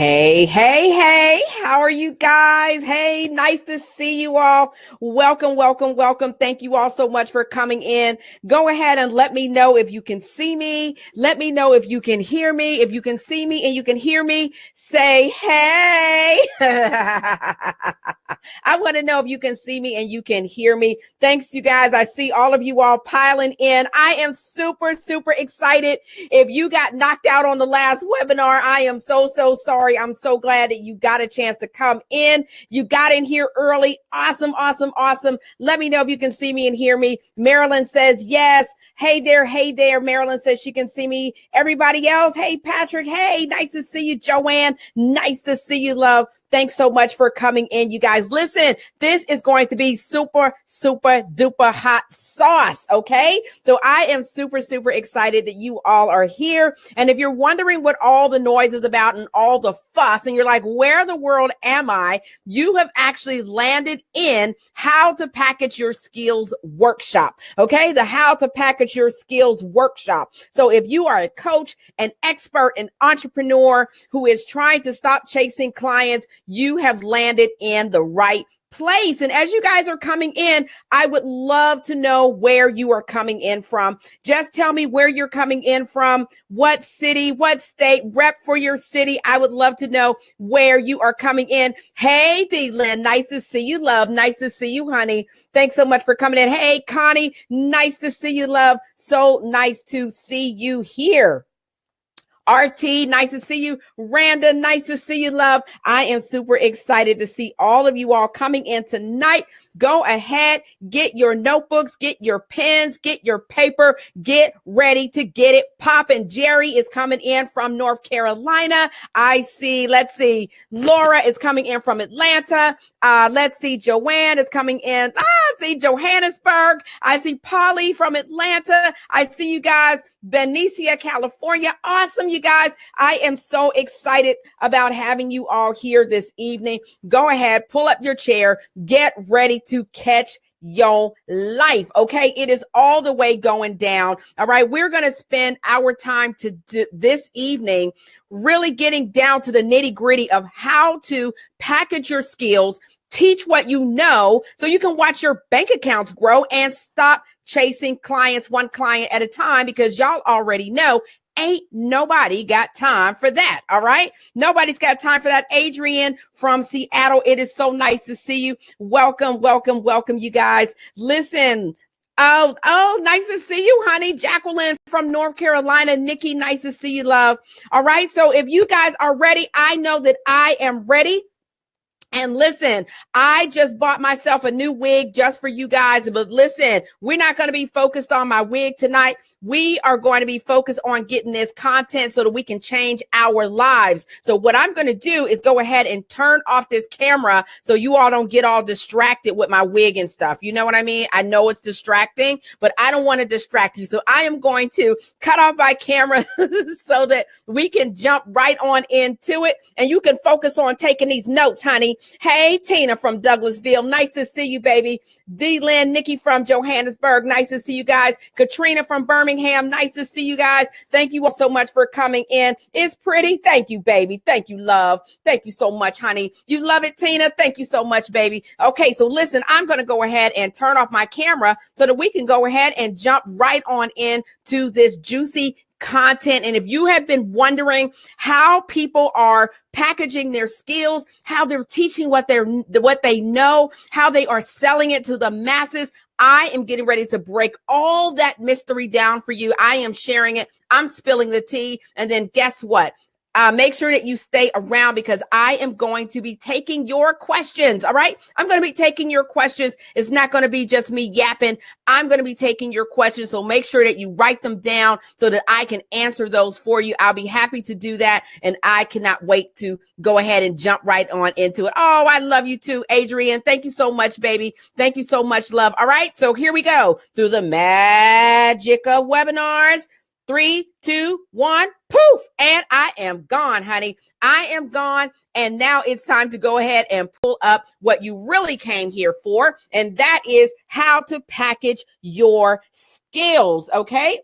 Hey, hey, hey, how are you guys? Hey, nice to see you all. Welcome, welcome, welcome. Thank you all so much for coming in. Go ahead and let me know if you can see me. Let me know if you can hear me. If you can see me and you can hear me, say hey. I want to know if you can see me and you can hear me. Thanks, you guys. I see all of you all piling in. I am super, super excited. If you got knocked out on the last webinar, I am so sorry. I'm so glad that you got a chance to come in. You got in here early. Awesome, awesome, awesome. Let me know if you can see me and hear me. Marilyn says yes. Hey there, hey there. Marilyn says she can see me. Everybody else, hey, Patrick. Hey, nice to see you, Joanne. Nice to see you, love. Thanks so much for coming in, you guys. Listen, this is going to be super, super duper hot sauce, okay? So I am super, super excited that you all are here. And if you're wondering what all the noise is about and all the fuss, and you're like, where in the world am I? You have actually landed in How to Package Your Skills workshop, okay? The How to Package Your Skills workshop. So if you are a coach, an expert, an entrepreneur who is trying to stop chasing clients, you have landed in the right place. And as you guys are coming in, I would love to know where you are coming in from. Just tell me where you're coming in from, what city, what state, rep for your city. I would love to know where you are coming in. Hey, D-Lynn, nice to see you, love. Nice to see you, honey. Thanks so much for coming in. Hey, Connie, nice to see you, love. So nice to see you here. RT, nice to see you. Randa, nice to see you, love. I am super excited to see all of you all coming in tonight. Go ahead, get your notebooks, get your pens, get your paper, get ready to get it popping. Jerry is coming in from North Carolina. I see, let's see, Laura is coming in from Atlanta. Let's see, Joanne is coming in. I see Johannesburg. I see Polly from Atlanta. I see you guys. Benicia, California. Awesome, you guys. I am so excited about having you all here this evening. Go ahead, pull up your chair, get ready to catch your life. Okay. It is all the way going down. All right. We're going to spend our time this evening really getting down to the nitty gritty of how to package your skills, teach what you know so you can watch your bank accounts grow and stop chasing clients one client at a time, because y'all already know ain't nobody got time for that. All right. Nobody's got time for that. Adrian from Seattle. It is so nice to see you. Welcome, welcome, welcome, you guys. Listen. Oh, nice to see you, honey. Jacqueline from North Carolina. Nikki, nice to see you, love. All right. So if you guys are ready, I know that I am ready. And listen, I just bought myself a new wig just for you guys. But listen, we're not going to be focused on my wig tonight. We are going to be focused on getting this content so that we can change our lives. So what I'm going to do is go ahead and turn off this camera so you all don't get all distracted with my wig and stuff. You know what I mean? I know it's distracting, but I don't want to distract you. So I am going to cut off my camera so that we can jump right on into it and you can focus on taking these notes, honey. Hey, Tina from Douglasville. Nice to see you, baby. D-Lynn, Nikki from Johannesburg. Nice to see you guys. Katrina from Birmingham. Nice to see you guys. Thank you all so much for coming in. It's pretty. Thank you, baby. Thank you, love. Thank you so much, honey. You love it, Tina. Thank you so much, baby. Okay, so listen, I'm going to go ahead and turn off my camera so that we can go ahead and jump right on into this juicy content. And if you have been wondering how people are packaging their skills, how they're teaching what they know, how they are selling it to the masses, I am getting ready to break all that mystery down for you. I am sharing it. I'm spilling the tea. And then guess what? Make sure that you stay around because I am going to be taking your questions. All right. I'm going to be taking your questions. It's not going to be just me yapping. I'm going to be taking your questions. So make sure that you write them down so that I can answer those for you. I'll be happy to do that. And I cannot wait to go ahead and jump right on into it. Oh, I love you too, Adrian. Thank you so much, baby. Thank you so much, love. All right. So here we go through the magic of webinars. 3, 2, 1, poof. And I am gone, honey. I am gone. And now it's time to go ahead and pull up what you really came here for. And that is how to package your skills. Okay.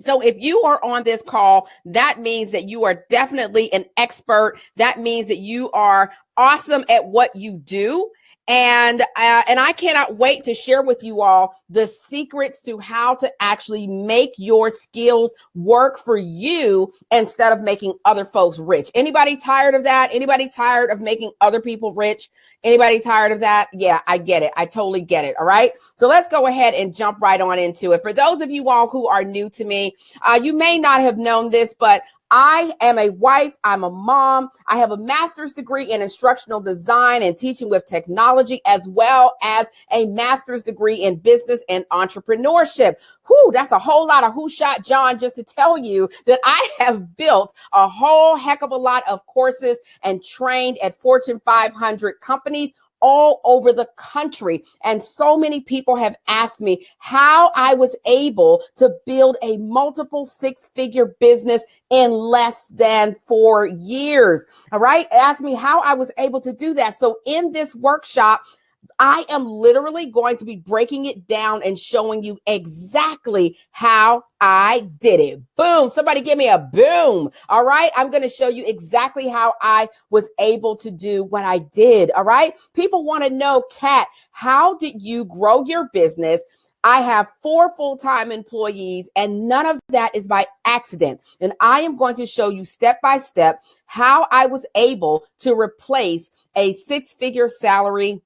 So if you are on this call, that means that you are definitely an expert. That means that you are awesome at what you do. And I cannot wait to share with you all the secrets to how to actually make your skills work for you instead of making other folks rich. Anybody tired of that? Anybody tired of making other people rich? Anybody tired of that? Yeah, I get it. I totally get it. All right. So let's go ahead and jump right on into it. For those of you all who are new to me, you may not have known this, but I am a wife. I'm a mom. I have a master's degree in instructional design and teaching with technology, as well as a master's degree in business and entrepreneurship. Whew, that's a whole lot of who shot John just to tell you that I have built a whole heck of a lot of courses and trained at Fortune 500 companies all over the country. And so many people have asked me how I was able to build a multiple six-figure business in less than 4 years. All right. Ask me how I was able to do that. So in this workshop, I am literally going to be breaking it down and showing you exactly how I did it. Boom. Somebody give me a boom. All right. I'm going to show you exactly how I was able to do what I did. All right. People want to know, Kat, how did you grow your business? I have 4 full-time employees, and none of that is by accident. And I am going to show you step by step how I was able to replace a 6-figure salary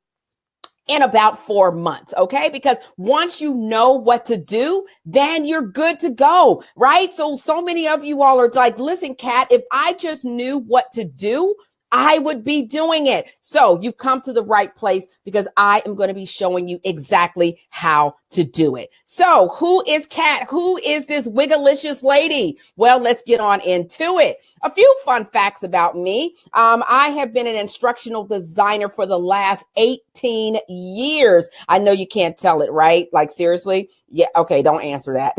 in about 4 months. Okay. Because once you know what to do, then you're good to go. Right. So many of you all are like, listen, Kat, if I just knew what to do, I would be doing it. So you come to the right place because I am going to be showing you exactly how to do it. So who is Kat? Who is this wiggalicious lady? Well, let's get on into it. A few fun facts about me. I have been an instructional designer for the last 18 years. I know you can't tell it, right? Like seriously? Yeah. Okay. Don't answer that.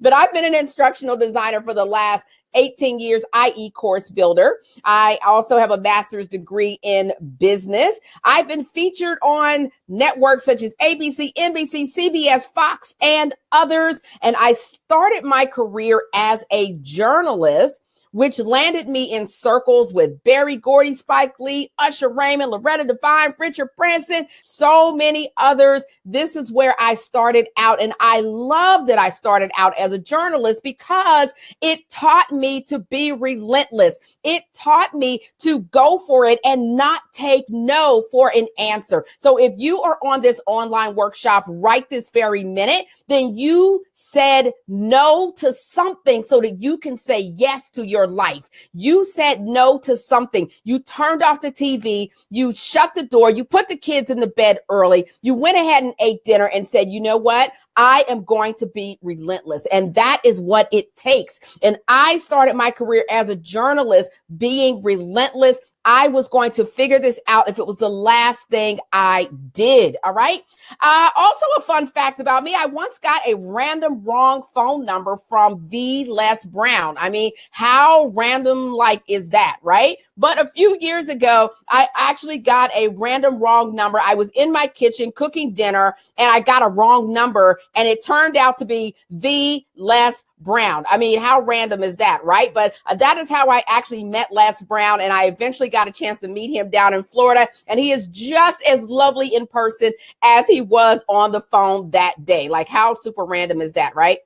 But I've been an instructional designer for the last 18 years, i.e. course builder. I also have a master's degree in business. I've been featured on networks such as ABC, NBC, CBS, Fox, and others. And I started my career as a journalist, which landed me in circles with Barry Gordy, Spike Lee, Usher Raymond, Loretta Devine, Richard Branson, so many others. This is where I started out. And I love that I started out as a journalist because it taught me to be relentless. It taught me to go for it and not take no for an answer. So if you are on this online workshop right this very minute, then you said no to something so that you can say yes to your life. You said no to something. You turned off the TV. You shut the door. You put the kids in the bed early. You went ahead and ate dinner and said, you know what? I am going to be relentless. And that is what it takes. And I started my career as a journalist being relentless. I was going to figure this out if it was the last thing I did. All right. Also a fun fact about me, I once got a random wrong phone number from the Les Brown. I mean, how random like is that, right? But a few years ago, I actually got a random wrong number. I was in my kitchen cooking dinner and I got a wrong number and it turned out to be the Les Brown. I mean, how random is that, right? But that is how I actually met Les Brown, and I eventually got a chance to meet him down in Florida, and he is just as lovely in person as he was on the phone that day. Like, how super random is that, right?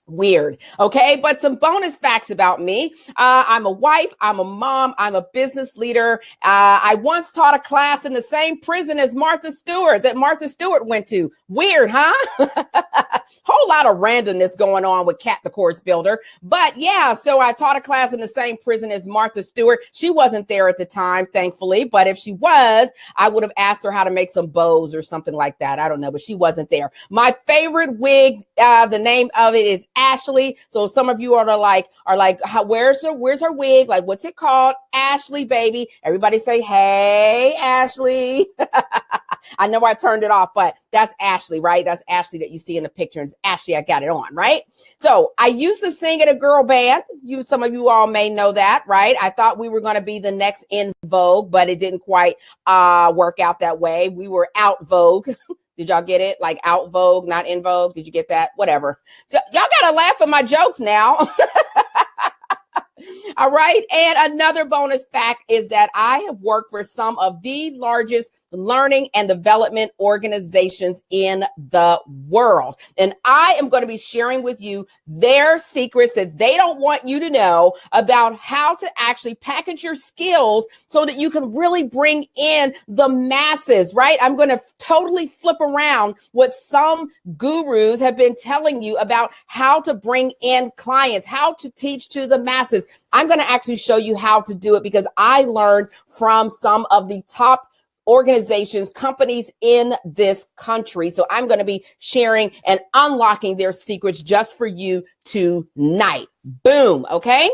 Weird. Okay. But some bonus facts about me. I'm a wife. I'm a mom. I'm a business leader. I once taught a class in the same prison as Martha Stewart that Martha Stewart went to. Weird, huh? Whole lot of randomness going on with Kat the Course Builder. But yeah, so I taught a class in the same prison as Martha Stewart. She wasn't there at the time, thankfully. But if she was, I would have asked her how to make some bows or something like that. I don't know, but she wasn't there. My favorite wig, the name of it is Ashley. So some of you are like, where's her wig? Like, what's it called? Ashley, baby. Everybody say, hey, Ashley. I know I turned it off, but that's Ashley, right? That's Ashley that you see in the picture. And it's Ashley, I got it on, right? So I used to sing in a girl band. Some of you all may know that, right? I thought we were going to be the next in Vogue, but it didn't quite work out that way. We were out Vogue. Did y'all get it? Like out vogue, not in vogue. Did you get that? Whatever. Y'all got to laugh at my jokes now. All right. And another bonus fact is that I have worked for some of the largest learning and development organizations in the world. And I am going to be sharing with you their secrets that they don't want you to know about how to actually package your skills so that you can really bring in the masses, right? I'm going to totally flip around what some gurus have been telling you about how to bring in clients, how to teach to the masses. I'm going to actually show you how to do it because I learned from some of the top organizations, companies in this country. So I'm going to be sharing and unlocking their secrets just for you tonight. Boom. Okay.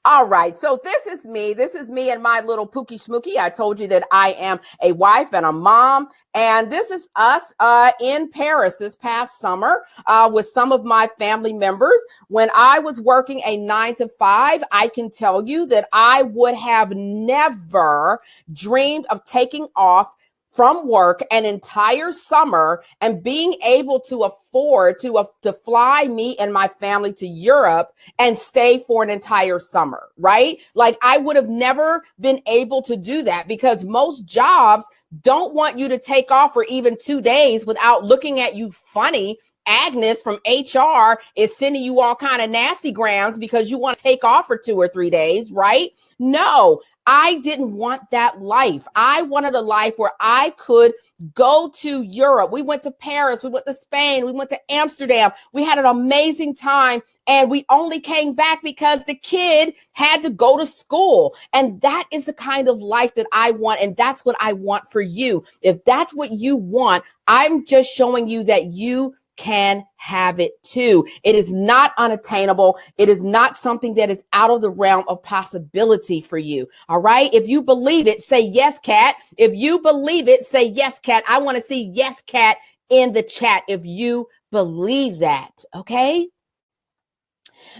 All right. So this is me. This is me and my little Pookie Schmookie. I told you that I am a wife and a mom. And this is us in Paris this past summer with some of my family members. When I was working a 9-to-5, I can tell you that I would have never dreamed of taking off from work an entire summer and being able to afford to fly me and my family to Europe and stay for an entire summer, right? Like I would have never been able to do that because most jobs don't want you to take off for even 2 days without looking at you funny. Agnes from HR is sending you all kind of nasty grams because you want to take off for 2 or 3 days, right? No, I didn't want that life. I wanted a life where I could go to Europe. We went to Paris. We went to Spain. We went to Amsterdam. We had an amazing time. And we only came back because the kid had to go to school. And that is the kind of life that I want. And that's what I want for you. If that's what you want, I'm just showing you that you can have it too. It is not unattainable. It is not something that is out of the realm of possibility for you. All right. If you believe it, say yes, Kat. If you believe it, say yes, Kat. I want to see yes, Kat in the chat if you believe that. Okay.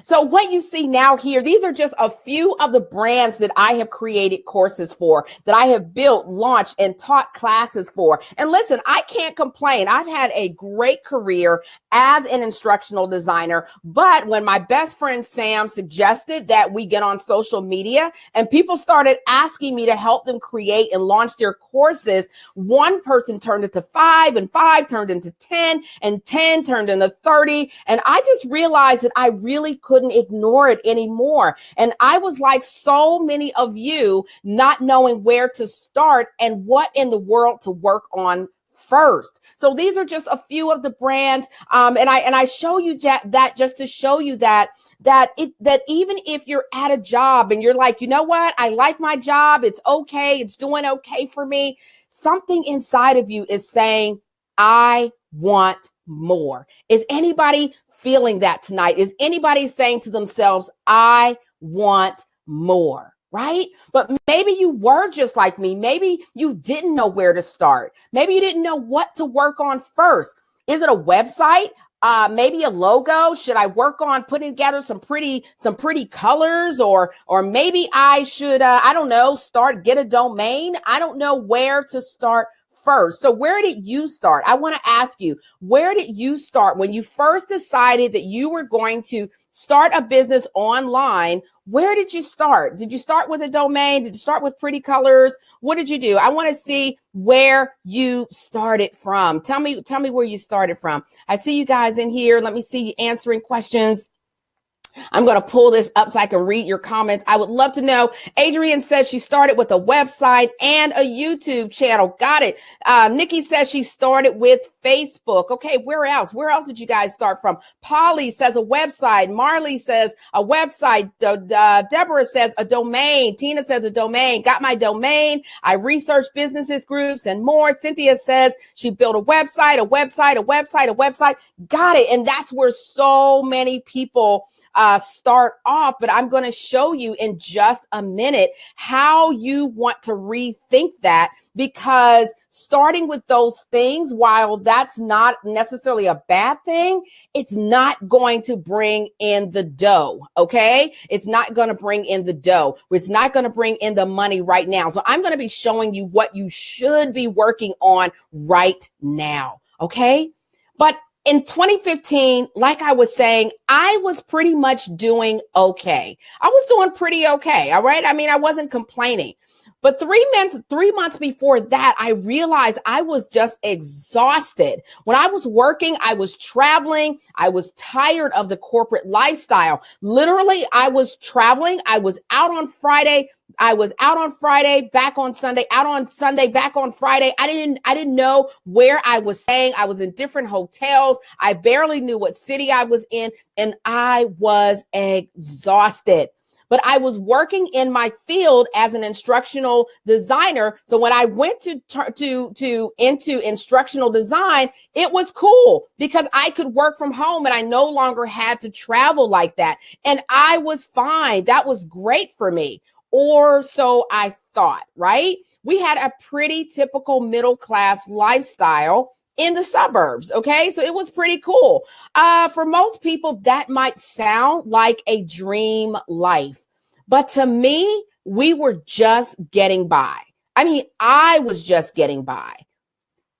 So what you see now here, these are just a few of the brands that I have created courses for, that I have built, launched, and taught classes for. And listen, I can't complain. I've had a great career as an instructional designer. But when my best friend Sam suggested that we get on social media and people started asking me to help them create and launch their courses, one person turned it to 5 and 5 turned into 10 and 10 turned into 30. And I just realized that I really couldn't ignore it anymore. And I was like so many of you, not knowing where to start and what in the world to work on first. So these are just a few of the brands. And I show you that just to show you that even if you're at a job and you're like, you know what, I like my job. It's okay. It's doing okay for me. Something inside of you is saying, I want more. Is anybody feeling that tonight? Is anybody saying to themselves, I want more, right? But maybe you were just like me. Maybe you didn't know where to start. Maybe you didn't know what to work on first. Is it a website? Maybe a logo? Should I work on putting together some pretty colors, or maybe I should, I don't know, get a domain. I don't know where to start first. So where did you start? I want to ask you, where did you start when you first decided that you were going to start a business online? Where did you start? Did you start with a domain? Did you start with pretty colors? What did you do? I want to see where you started from. Tell me where you started from. I see you guys in here. Let me see you answering questions. I'm going to pull this up so I can read your comments. I would love to know. Adrienne says she started with a website and a YouTube channel. Got it. Nikki says she started with Facebook. Okay, where else? Where else did you guys start from? Polly says a website. Marley says a website. Deborah says a domain. Tina says a domain. Got my domain. I researched businesses, groups, and more. Cynthia says she built a website. Got it. And that's where so many people start off, but I'm going to show you in just a minute how you want to rethink that because starting with those things, while that's not necessarily a bad thing, it's not going to bring in the dough. Okay. It's not going to bring in the dough. It's not going to bring in the money right now. So I'm going to be showing you what you should be working on right now. Okay. But in 2015, like I was saying, I was pretty much doing okay. I was doing pretty okay. All right. I mean, I wasn't complaining. But 3 months before that, I realized I was just exhausted. When I was working, I was traveling. I was tired of the corporate lifestyle. Literally, I was traveling. I was out on Friday. Back on Sunday, out on Sunday, back on Friday. I didn't know where I was staying. I was in different hotels. I barely knew what city I was in, and I was exhausted. But I was working in my field as an instructional designer. So when I went into instructional design, it was cool because I could work from home and I no longer had to travel like that. And I was fine. That was great for me. Or so I thought, right? We had a pretty typical middle class lifestyle in the suburbs. Okay. So it was pretty cool. For most people, that might sound like a dream life. But to me, we were just getting by. I mean, I was just getting by.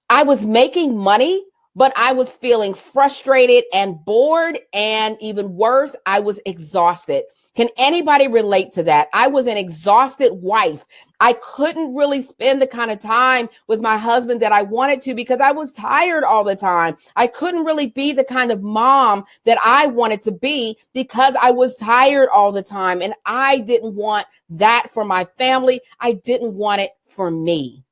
I was making money, but I was feeling frustrated and bored. And even worse, I was exhausted. Can anybody relate to that? I was an exhausted wife. I couldn't really spend the kind of time with my husband that I wanted to because I was tired all the time. I couldn't really be the kind of mom that I wanted to be because I was tired all the time. And I didn't want that for my family. I didn't want it for me.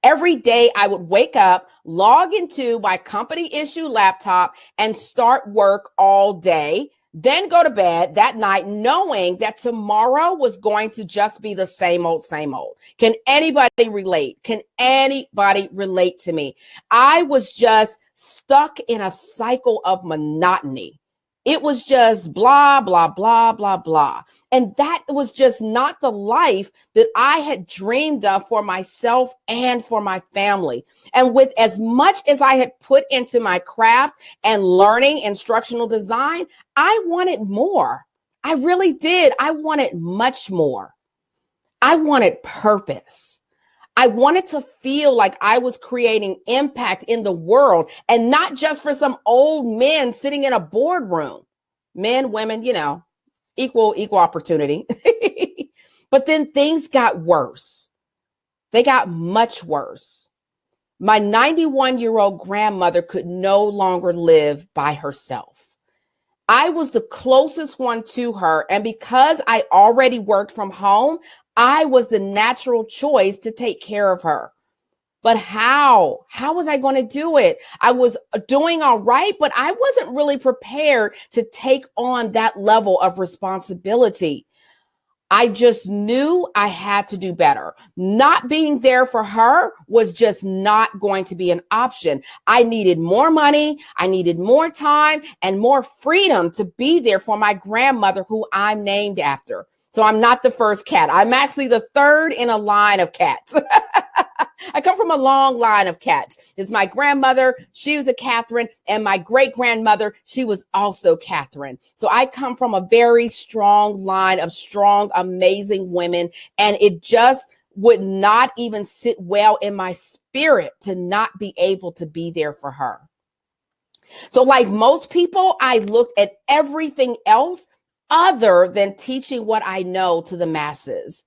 Every day I would wake up, log into my company issue laptop and start work all day. Then go to bed that night knowing that tomorrow was going to just be the same old, same old. Can anybody relate? Can anybody relate to me? I was just stuck in a cycle of monotony. It was just blah, blah, blah, blah, blah. And that was just not the life that I had dreamed of for myself and for my family. And with as much as I had put into my craft and learning instructional design, I wanted more. I really did. I wanted much more. I wanted purpose. I wanted to feel like I was creating impact in the world and not just for some old men sitting in a boardroom. Men, women, equal opportunity. But then things got worse. They got much worse. My 91-year-old grandmother could no longer live by herself. I was the closest one to her. And because I already worked from home, I was the natural choice to take care of her. But how? How was I going to do it? I was doing all right, but I wasn't really prepared to take on that level of responsibility. I just knew I had to do better. Not being there for her was just not going to be an option. I needed more money. I needed more time and more freedom to be there for my grandmother, who I'm named after. So I'm not the first cat. I'm actually the third in a line of cats. I come from a long line of cats. It's my grandmother. She was a Catherine, and my great grandmother, she was also Catherine. So I come from a very strong line of strong, amazing women. And it just would not even sit well in my spirit to not be able to be there for her. So like most people, I looked at everything else other than teaching what I know to the masses.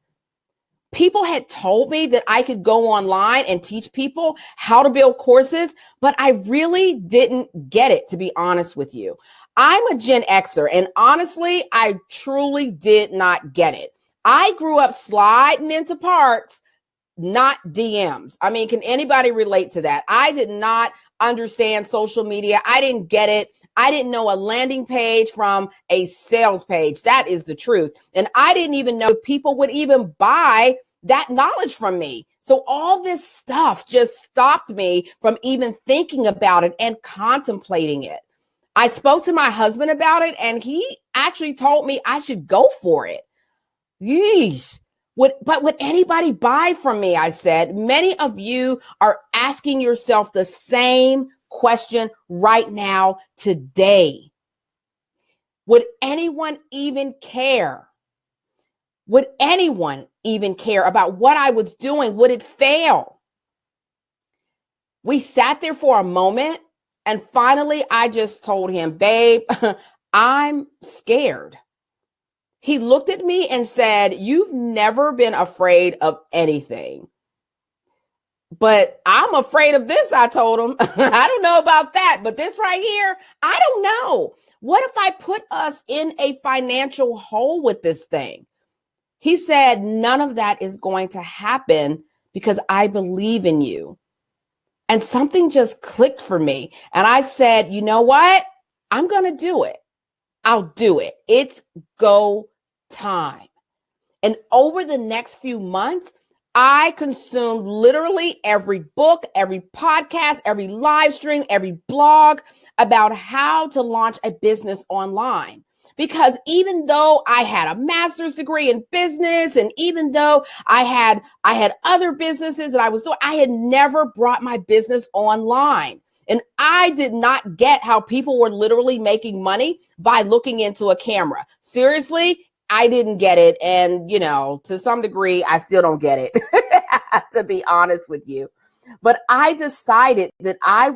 People had told me that I could go online and teach people how to build courses, but I really didn't get it, to be honest with you. I'm a Gen Xer, and honestly, I truly did not get it. I grew up sliding into parks, not DMs. I mean, can anybody relate to that? I did not understand social media. I didn't get it. I didn't know a landing page from a sales page. That is the truth. And I didn't even know people would even buy that knowledge from me. So all this stuff just stopped me from even thinking about it and contemplating it. I spoke to my husband about it, and he actually told me I should go for it. Yeesh. Would anybody buy from me? I said. Many of you are asking yourself the same question right now, today. Would anyone even care? Would anyone even care about what I was doing? Would it fail? We sat there for a moment, and finally I just told him, babe, I'm scared. He looked at me and said, you've never been afraid of anything. But I'm afraid of this, I told him. I don't know about that, but this right here, I don't know. What if I put us in a financial hole with this thing? He said, none of that is going to happen because I believe in you. And something just clicked for me. And I said, you know what? I'm going to do it. I'll do it. It's go time. And over the next few months, I consumed literally every book, every podcast, every live stream, every blog about how to launch a business online. Because even though I had a master's degree in business, and even though I had other businesses that I was doing, I had never brought my business online. And I did not get how people were literally making money by looking into a camera. Seriously, I didn't get it. And, to some degree, I still don't get it, to be honest with you. But I decided that that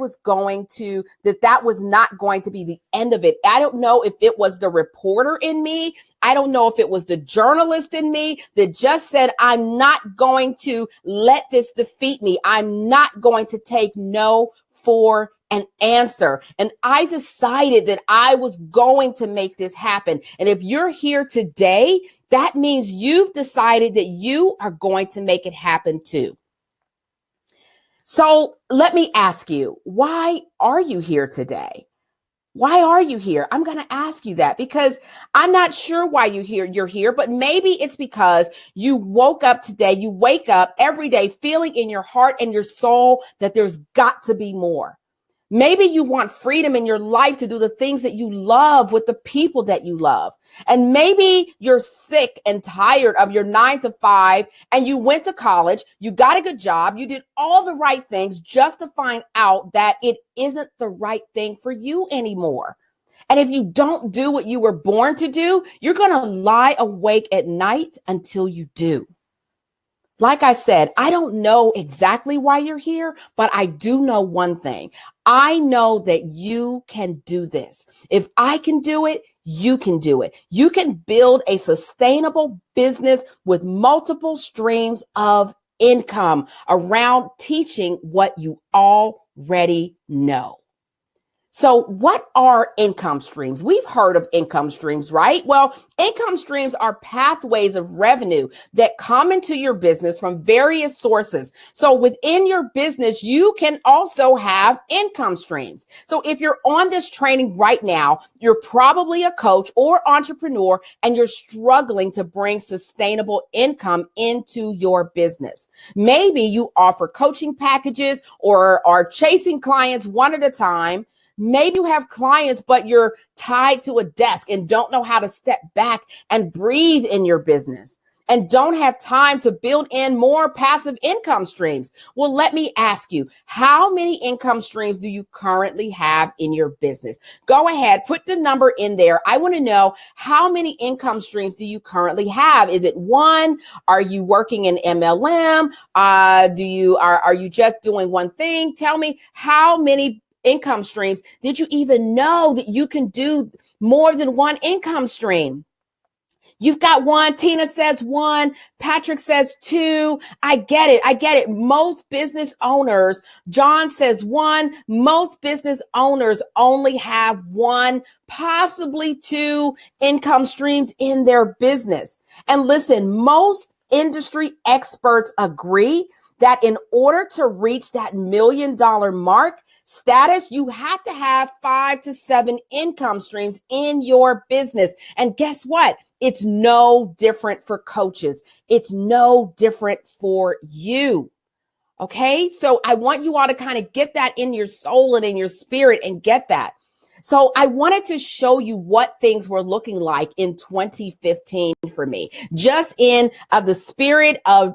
was not going to be the end of it. I don't know if it was the reporter in me. I don't know if it was the journalist in me that just said, I'm not going to let this defeat me. I'm not going to take no for an answer. And I decided that I was going to make this happen. And if you're here today, that means you've decided that you are going to make it happen too. So let me ask you, why are you here today? Why are you here? I'm going to ask you that because I'm not sure why you're here, but maybe it's because you woke up today, you wake up every day feeling in your heart and your soul that there's got to be more. Maybe you want freedom in your life to do the things that you love with the people that you love. And maybe you're sick and tired of your 9 to 5 and you went to college, you got a good job, you did all the right things just to find out that it isn't the right thing for you anymore. And if you don't do what you were born to do, you're going to lie awake at night until you do. Like I said, I don't know exactly why you're here, but I do know one thing. I know that you can do this. If I can do it, you can do it. You can build a sustainable business with multiple streams of income around teaching what you already know. So what are income streams? We've heard of income streams, right? Well, income streams are pathways of revenue that come into your business from various sources. So within your business, you can also have income streams. So if you're on this training right now, you're probably a coach or entrepreneur, and you're struggling to bring sustainable income into your business. Maybe you offer coaching packages or are chasing clients one at a time. Maybe you have clients, but you're tied to a desk and don't know how to step back and breathe in your business and don't have time to build in more passive income streams. Well, let me ask you, how many income streams do you currently have in your business? Go ahead, put the number in there. I want to know, how many income streams do you currently have? Is it one? Are you working in MLM? Are you just doing one thing? Tell me, how many income streams did you even know that you can do more than one income stream? You've got one. Tina says one. Patrick says two. I get it. Most business owners, John says one. Most business owners only have one, possibly two income streams in their business. And listen, most industry experts agree that in order to reach that $1 million mark status, you have to have 5 to 7 income streams in your business. And guess what? It's no different for coaches. It's no different for you. Okay. So I want you all to kind of get that in your soul and in your spirit and get that. So I wanted to show you what things were looking like in 2015 for me, just in the spirit of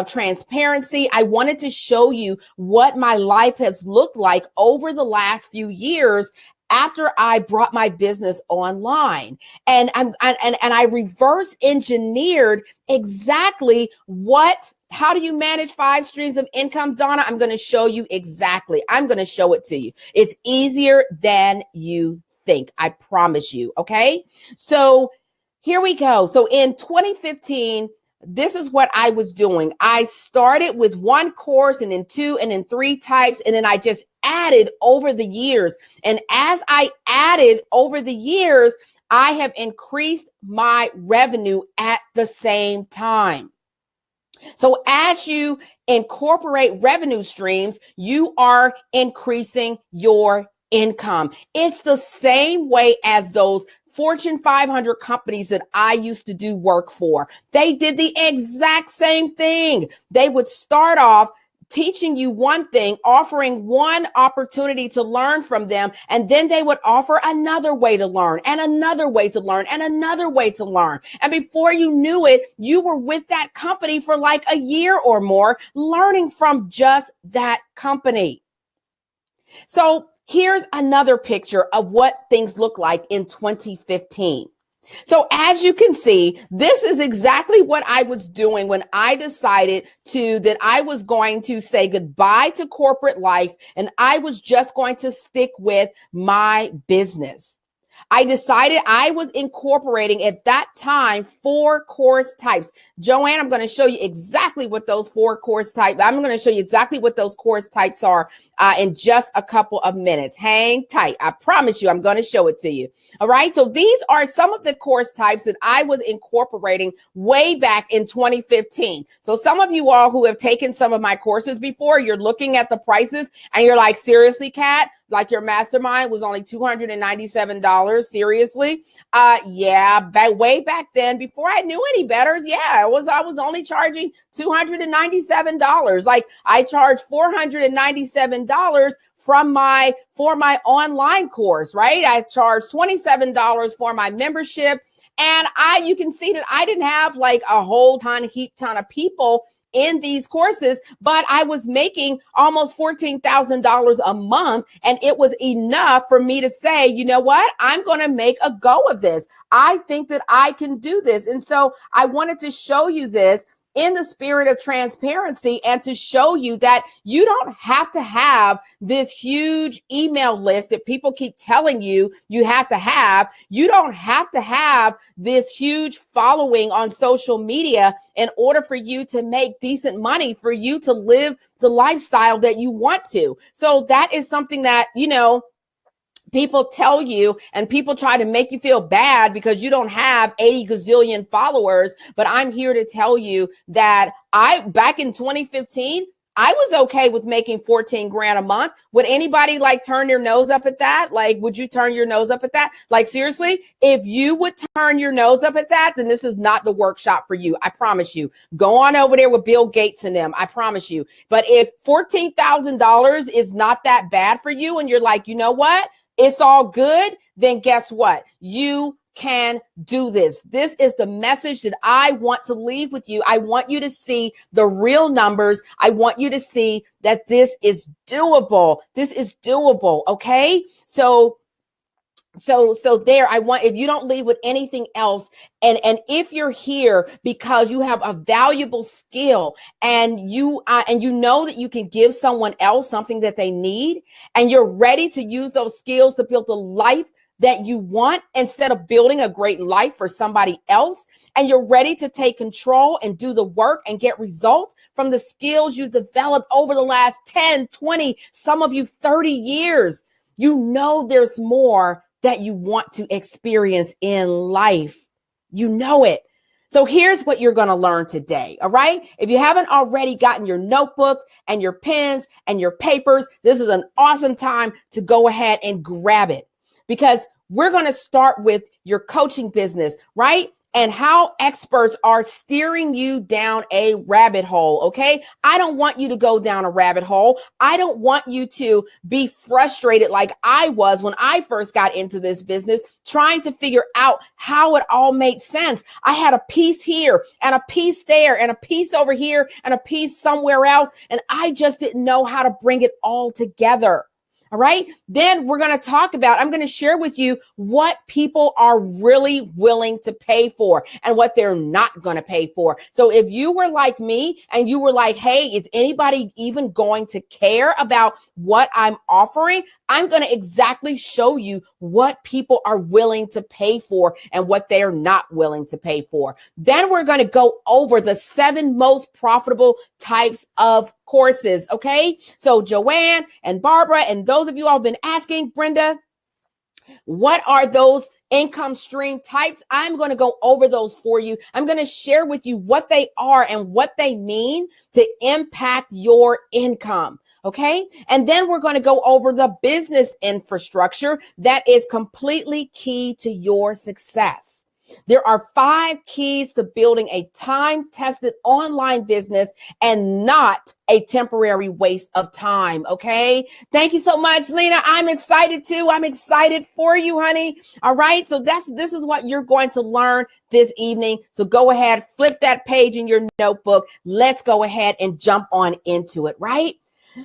transparency. I wanted to show you what my life has looked like over the last few years after I brought my business online. And I reverse engineered exactly how do you manage 5 streams of income, Donna? I'm going to show you exactly. I'm going to show it to you. It's easier than you think. I promise you. Okay. So here we go. So in 2015, this is what I was doing. I started with 1 course and then 2 and then 3 types. And then I just added over the years. And as I added over the years, I have increased my revenue at the same time. So as you incorporate revenue streams, you are increasing your income. It's the same way as those Fortune 500 companies that I used to do work for. They did the exact same thing. They would start off teaching you one thing, offering one opportunity to learn from them, and then they would offer another way to learn and another way to learn and another way to learn. And before you knew it, you were with that company for like a year or more, learning from just that company. So here's another picture of what things look like in 2015. So as you can see, this is exactly what I was doing when I decided that I was going to say goodbye to corporate life and I was just going to stick with my business. I decided I was incorporating at that time 4 course types. Joanne, I'm going to show you exactly what those 4 course types. I'm going to show you exactly what those course types are in just a couple of minutes. Hang tight. I promise you, I'm going to show it to you. All right. So these are some of the course types that I was incorporating way back in 2015. So some of you all who have taken some of my courses before, you're looking at the prices and you're like, seriously, Kat? Like your mastermind was only $297. Seriously? Yeah, way back then, before I knew any better, I was only charging $297. Like I charged $497 for my online course, right? I charged $27 for my membership. And you can see that I didn't have like a whole ton of people in these courses, but I was making almost $14,000 a month. And it was enough for me to say, you know what? I'm going to make a go of this. I think that I can do this. And so I wanted to show you this in the spirit of transparency and to show you that you don't have to have this huge email list that people keep telling you you have to have. You don't have to have this huge following on social media in order for you to make decent money, for you to live the lifestyle that you want to. So that is something that, people tell you and people try to make you feel bad because you don't have 80 gazillion followers. But I'm here to tell you that back in 2015, I was okay with making 14 grand a month. Would anybody like turn their nose up at that? Like, would you turn your nose up at that? Like, seriously, if you would turn your nose up at that, then this is not the workshop for you. I promise you. Go on over there with Bill Gates and them. I promise you. But if $14,000 is not that bad for you and you're like, you know what? It's all good, then guess what? You can do this. This is the message that I want to leave with you. I want you to see the real numbers. I want you to see that this is doable. This is doable. Okay. So there, if you don't leave with anything else, and if you're here because you have a valuable skill and you know that you can give someone else something that they need, and you're ready to use those skills to build the life that you want instead of building a great life for somebody else, and you're ready to take control and do the work and get results from the skills you developed over the last 10, 20, some of you 30 years, there's more that you want to experience in life. You know it. So here's what you're going to learn today. All right. If you haven't already gotten your notebooks and your pens and your papers, this is an awesome time to go ahead and grab it, because we're going to start with your coaching business, right? and how experts are steering you down a rabbit hole. Okay. I don't want you to go down a rabbit hole. I don't want you to be frustrated like I was when I first got into this business, trying to figure out how it all made sense. I had a piece here and a piece there and a piece over here and a piece somewhere else. And I just didn't know how to bring it all together. All right. Then we're going to talk about, I'm going to share with you what people are really willing to pay for and what they're not going to pay for. So if you were like me and you were like, hey, is anybody even going to care about what I'm offering? I'm going to exactly show you what people are willing to pay for and what they are not willing to pay for. Then we're going to go over the 7 most profitable types of courses. Okay. So Joanne and Barbara and those of you all have been asking, Brenda, what are those income stream types? I'm going to go over those for you. I'm going to share with you what they are and what they mean to impact your income. Okay. And then we're going to go over the business infrastructure that is completely key to your success. There are 5 keys to building a time-tested online business and not a temporary waste of time. Okay. Thank you so much, Lena. I'm excited too. I'm excited for you, honey. All right. So this is what you're going to learn this evening. So go ahead, flip that page in your notebook. Let's go ahead and jump on into it. Right.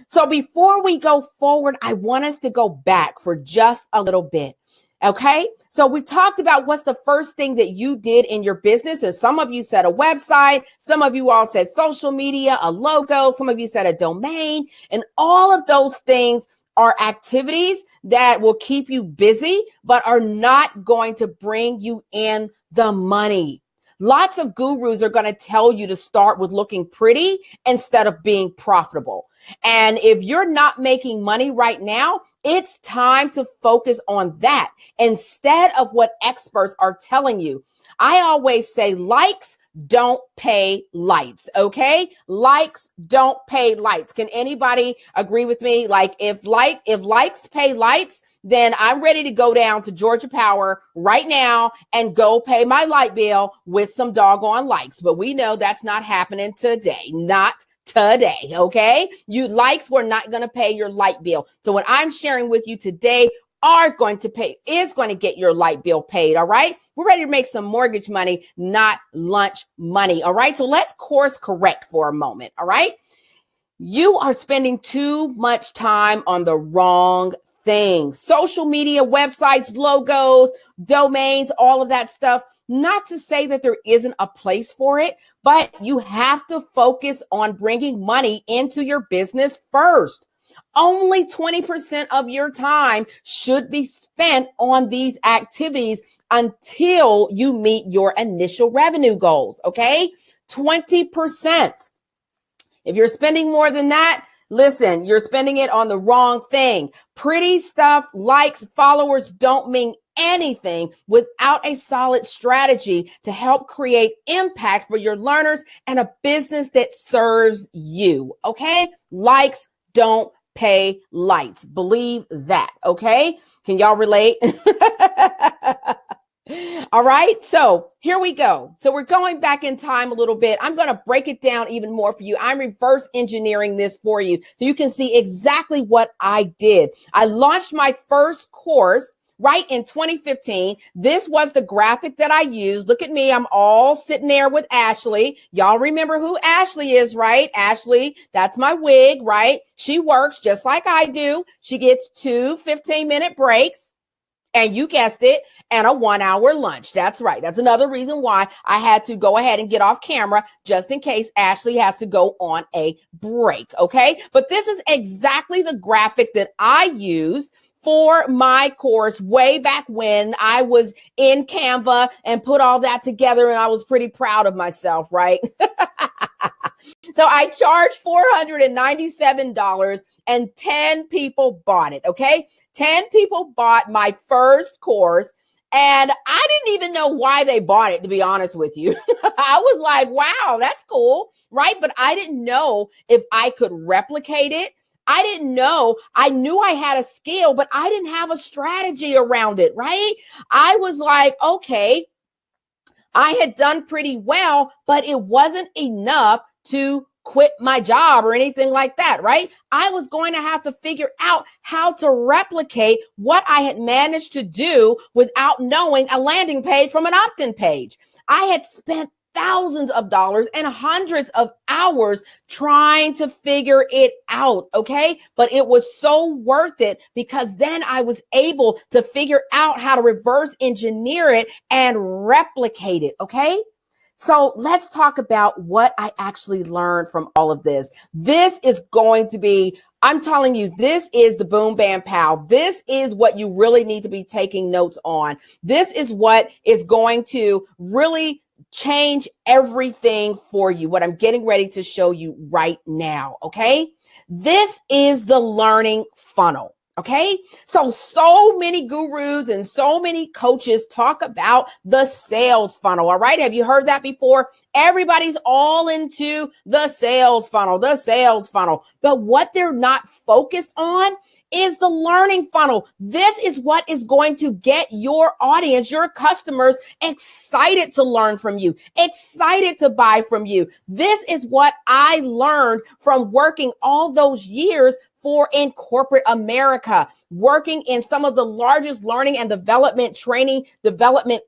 So before we go forward, I want us to go back for just a little bit. Okay. So we talked about what's the first thing that you did in your business. And some of you said a website. Some of you all said social media, a logo. Some of you said a domain, and all of those things are activities that will keep you busy, but are not going to bring you in the money. Lots of gurus are going to tell you to start with looking pretty instead of being profitable. And if you're not making money right now, it's time to focus on that instead of what experts are telling you. I always say likes don't pay lights. Okay. Likes don't pay lights. Can anybody agree with me? Like if likes pay lights, then I'm ready to go down to Georgia Power right now and go pay my light bill with some doggone likes. But we know that's not happening today. Not today. Okay. You likes were not going to pay your light bill. So what I'm sharing with you today is going to get your light bill paid. All right. We're ready to make some mortgage money, not lunch money. All right. So let's course correct for a moment. All right. You are spending too much time on the wrong thing. Social media, websites, logos, domains, all of that stuff. Not to say that there isn't a place for it, but you have to focus on bringing money into your business first. Only 20% of your time should be spent on these activities until you meet your initial revenue goals. Okay. 20%. If you're spending more than that, listen, you're spending it on the wrong thing. Pretty stuff, likes, followers don't mean anything without a solid strategy to help create impact for your learners and a business that serves you. Okay. Likes don't pay lights. Believe that. Okay. Can y'all relate? All right. So here we go. So we're going back in time a little bit. I'm going to break it down even more for you. I'm reverse engineering this for you so you can see exactly what I did. I launched my first course right in 2015. This was the graphic that I used. Look at me. I'm all sitting there with Ashley. Y'all remember who Ashley is, right? Ashley, that's my wig, right? She works just like I do. She gets 2 15-minute breaks. And you guessed it, and a 1-hour lunch. That's right. That's another reason why I had to go ahead and get off camera just in case Ashley has to go on a break. Okay. But this is exactly the graphic that I used for my course way back when I was in Canva and put all that together. And I was pretty proud of myself, right? So I charged $497 and 10 people bought it. Okay. 10 people bought my first course and I didn't even know why they bought it, to be honest with you. I was like, wow, that's cool. Right. But I didn't know if I could replicate it. I didn't know. I knew I had a skill, but I didn't have a strategy around it. Right. I was like, okay, I had done pretty well, but it wasn't enough to quit my job or anything like that, right? I was going to have to figure out how to replicate what I had managed to do without knowing a landing page from an opt-in page. I had spent thousands of dollars and hundreds of hours trying to figure it out. Okay. But it was so worth it because then I was able to figure out how to reverse engineer it and replicate it. Okay. So let's talk about what I actually learned from all of this. This is going to be, I'm telling you, this is the boom, bam, pow. This is what you really need to be taking notes on. This is what is going to really change everything for you, what I'm getting ready to show you right now. Okay. This is the learning funnel. Okay. So many gurus and so many coaches talk about the sales funnel. All right. Have you heard that before? Everybody's all into the sales funnel, the sales funnel. But what they're not focused on is the learning funnel. This is what is going to get your audience, your customers excited to learn from you, excited to buy from you. This is what I learned from working all those years in corporate America, working in some of the largest learning and development training development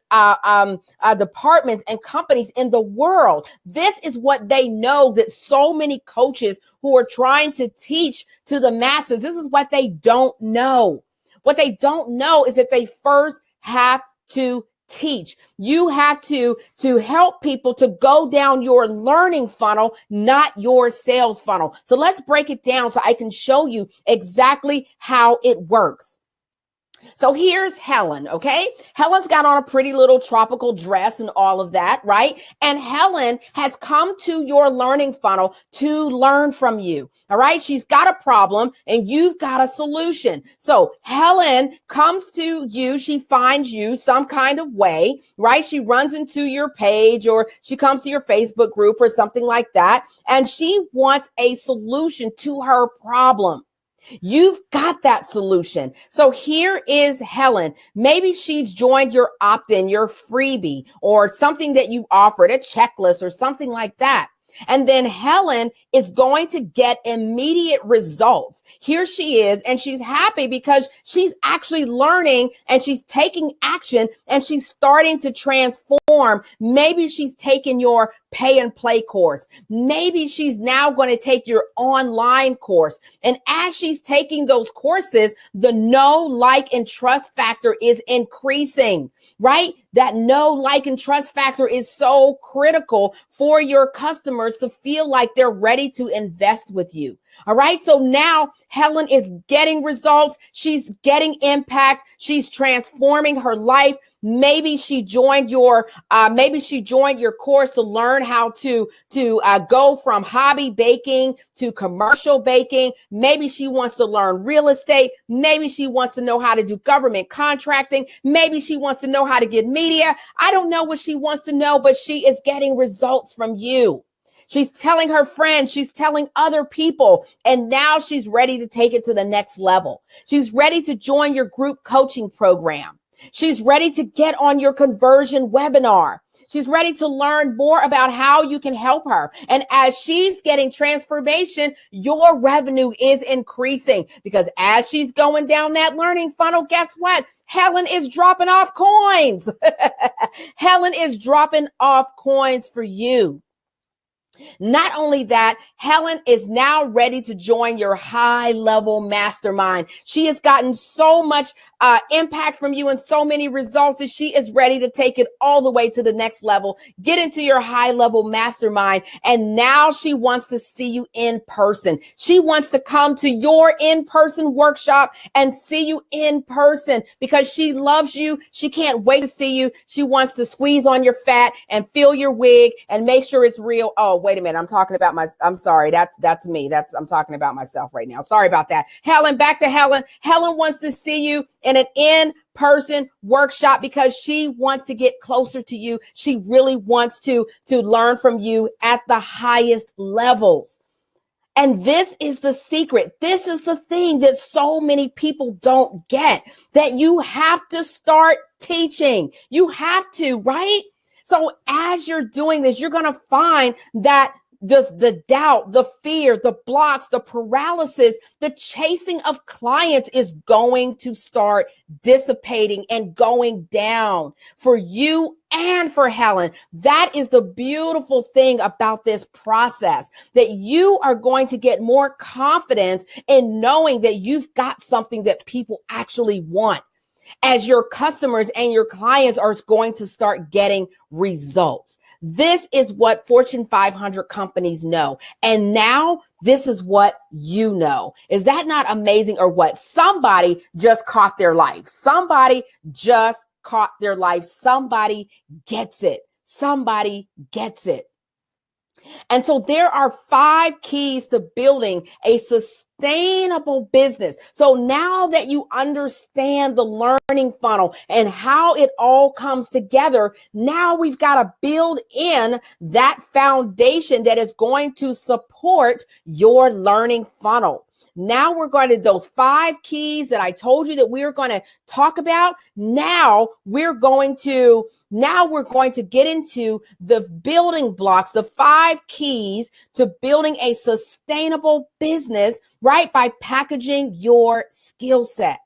departments and companies in the world. This is what they know that so many coaches who are trying to teach to the masses, this is what they don't know. What they don't know is that they first have to teach. You have to help people to go down your learning funnel, not your sales funnel. So let's break it down so I can show you exactly how it works. So here's Helen, okay? Helen's got on a pretty little tropical dress and all of that, right? And Helen has come to your learning funnel to learn from you, all right? She's got a problem and you've got a solution. So Helen comes to you, she finds you some kind of way, right? She runs into your page or she comes to your Facebook group or something like that, and she wants a solution to her problem. You've got that solution. So here is Helen. Maybe she's joined your opt-in, your freebie, or something that you offered, a checklist or something like that. And then Helen is going to get immediate results. Here she is, and she's happy because she's actually learning and she's taking action and she's starting to transform. Maybe she's taken your pay and play course. Maybe she's now going to take your online course. And as she's taking those courses, the know, like, and trust factor is increasing, right? That know, like, and trust factor is so critical for your customers to feel like they're ready to invest with you. All right. So now Helen is getting results. She's getting impact. She's transforming her life. Maybe she joined your course to learn how to go from hobby baking to commercial baking. Maybe she wants to learn real estate. Maybe she wants to know how to do government contracting. Maybe she wants to know how to get media. I don't know what she wants to know, but she is getting results from you. She's telling her friends, she's telling other people, and now she's ready to take it to the next level. She's ready to join your group coaching program. She's ready to get on your conversion webinar. She's ready to learn more about how you can help her. And as she's getting transformation, your revenue is increasing because as she's going down that learning funnel, guess what? Helen is dropping off coins. Helen is dropping off coins for you. Not only that, Helen is now ready to join your high-level mastermind. She has gotten so much impact from you and so many results that she is ready to take it all the way to the next level, get into your high-level mastermind, and now she wants to see you in person. She wants to come to your in-person workshop and see you in person because she loves you. She can't wait to see you. She wants to squeeze on your fat and feel your wig and make sure it's real. Oh, wait a minute. I'm sorry. That's me. I'm talking about myself right now. Sorry about that. Helen, back to Helen. Helen wants to see you in an in-person workshop because she wants to get closer to you. She really wants to learn from you at the highest levels. And this is the secret. This is the thing that so many people don't get, that you have to start teaching. You have to, right? So as you're doing this, you're going to find that the doubt, the fear, the blocks, the paralysis, the chasing of clients is going to start dissipating and going down for you and for Helen. That is the beautiful thing about this process, that you are going to get more confidence in knowing that you've got something that people actually want, as your customers and your clients are going to start getting results. This is what Fortune 500 companies know. And now this is what you know. Is that not amazing? Or what? Somebody just caught their life. Somebody just caught their life. Somebody gets it. Somebody gets it. And so there are 5 keys to building a sustainable business. So now that you understand the learning funnel and how it all comes together, now we've got to build in that foundation that is going to support your learning funnel. Now we're going to those 5 keys that I told you that we are going to talk about. Now we're going to get into the building blocks, the 5 keys to building a sustainable business, right? By packaging your skill set.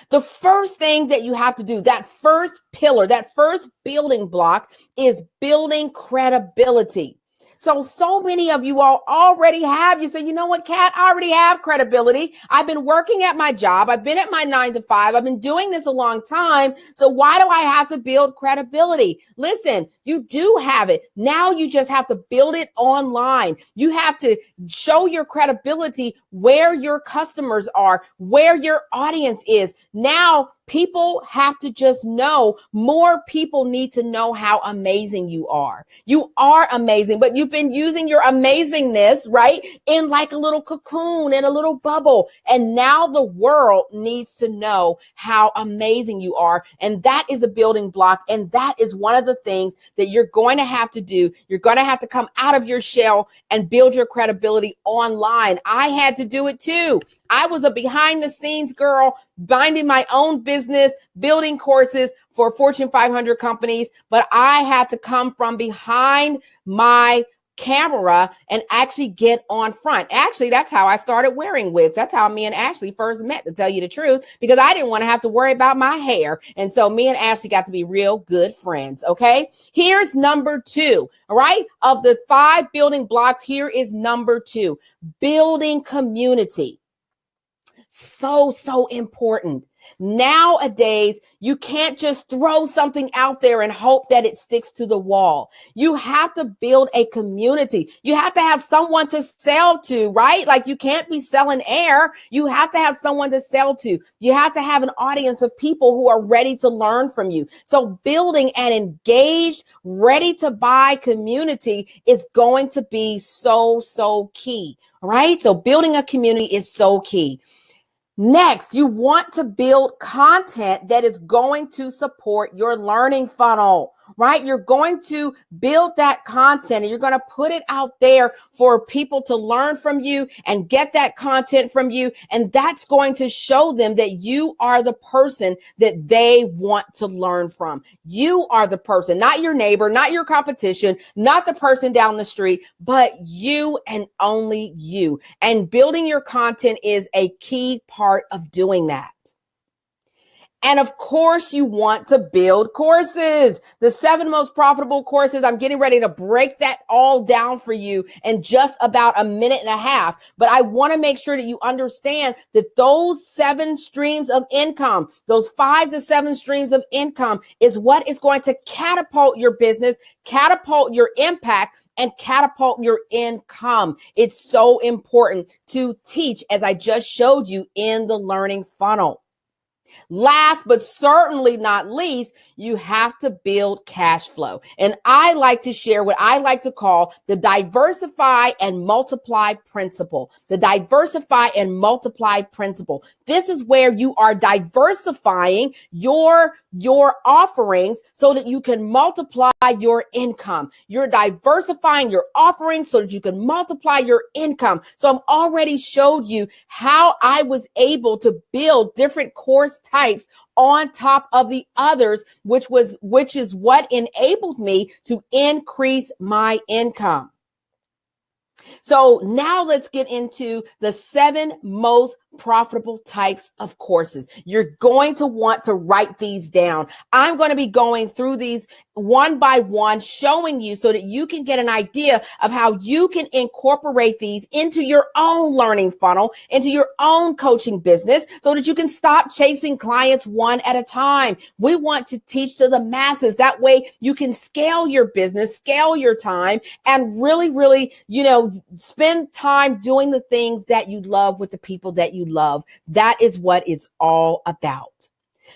The first thing that you have to do, that first pillar, that first building block, is building credibility. So many of you all already have. You say, you know what, Kat, I already have credibility. I've been working at my job. I've been at my 9 to 5. I've been doing this a long time. So why do I have to build credibility? Listen, you do have it. Now you just have to build it online. You have to show your credibility where your customers are, where your audience is. Now, people have to just know, more people need to know how amazing you are. You are amazing, but you've been using your amazingness, right, in like a little cocoon, in a little bubble. And now the world needs to know how amazing you are. And that is a building block. And that is one of the things that you're going to have to do. You're going to have to come out of your shell and build your credibility online. I had to do it too. I was a behind the scenes girl, minding my own business, building courses for Fortune 500 companies, but I had to come from behind my camera and actually get on front. Actually, that's how I started wearing wigs. That's how me and Ashley first met, to tell you the truth, because I didn't want to have to worry about my hair. And so me and Ashley got to be real good friends. Okay. Here's number 2, all right? Of the 5 building blocks, here is number 2, building community. So important. Nowadays, you can't just throw something out there and hope that it sticks to the wall. You have to build a community. You have to have someone to sell to, right? Like, you can't be selling air. You have to have someone to sell to. You have to have an audience of people who are ready to learn from you. So building an engaged, ready to buy community is going to be so key, right? So building a community is so key. Next, you want to build content that is going to support your learning funnel, right? You're going to build that content and you're going to put it out there for people to learn from you and get that content from you. And that's going to show them that you are the person that they want to learn from. You are the person, not your neighbor, not your competition, not the person down the street, but you and only you. And building your content is a key part of doing that. And of course, you want to build courses. The 7 most profitable courses. I'm getting ready to break that all down for you in just about a minute and a half. But I want to make sure that you understand that those 7 streams of income, those 5 to 7 streams of income, is what is going to catapult your business, catapult your impact, and catapult your income. It's so important to teach, as I just showed you in the learning funnel. Last but certainly not least, you have to build cash flow. And I like to share what I like to call the diversify and multiply principle. The diversify and multiply principle. This is where you are diversifying your offerings so that you can multiply your income. You're diversifying your offerings so that you can multiply your income. So I've already showed you how I was able to build different courses course types on top of the others, which is what enabled me to increase my income. So now let's get into the 7 most profitable types of courses. You're going to want to write these down. I'm going to be going through these one by one, showing you so that you can get an idea of how you can incorporate these into your own learning funnel, into your own coaching business, so that you can stop chasing clients one at a time. We want to teach to the masses. That way you can scale your business, scale your time, and really, really, spend time doing the things that you love with the people that you love. That is what it's all about.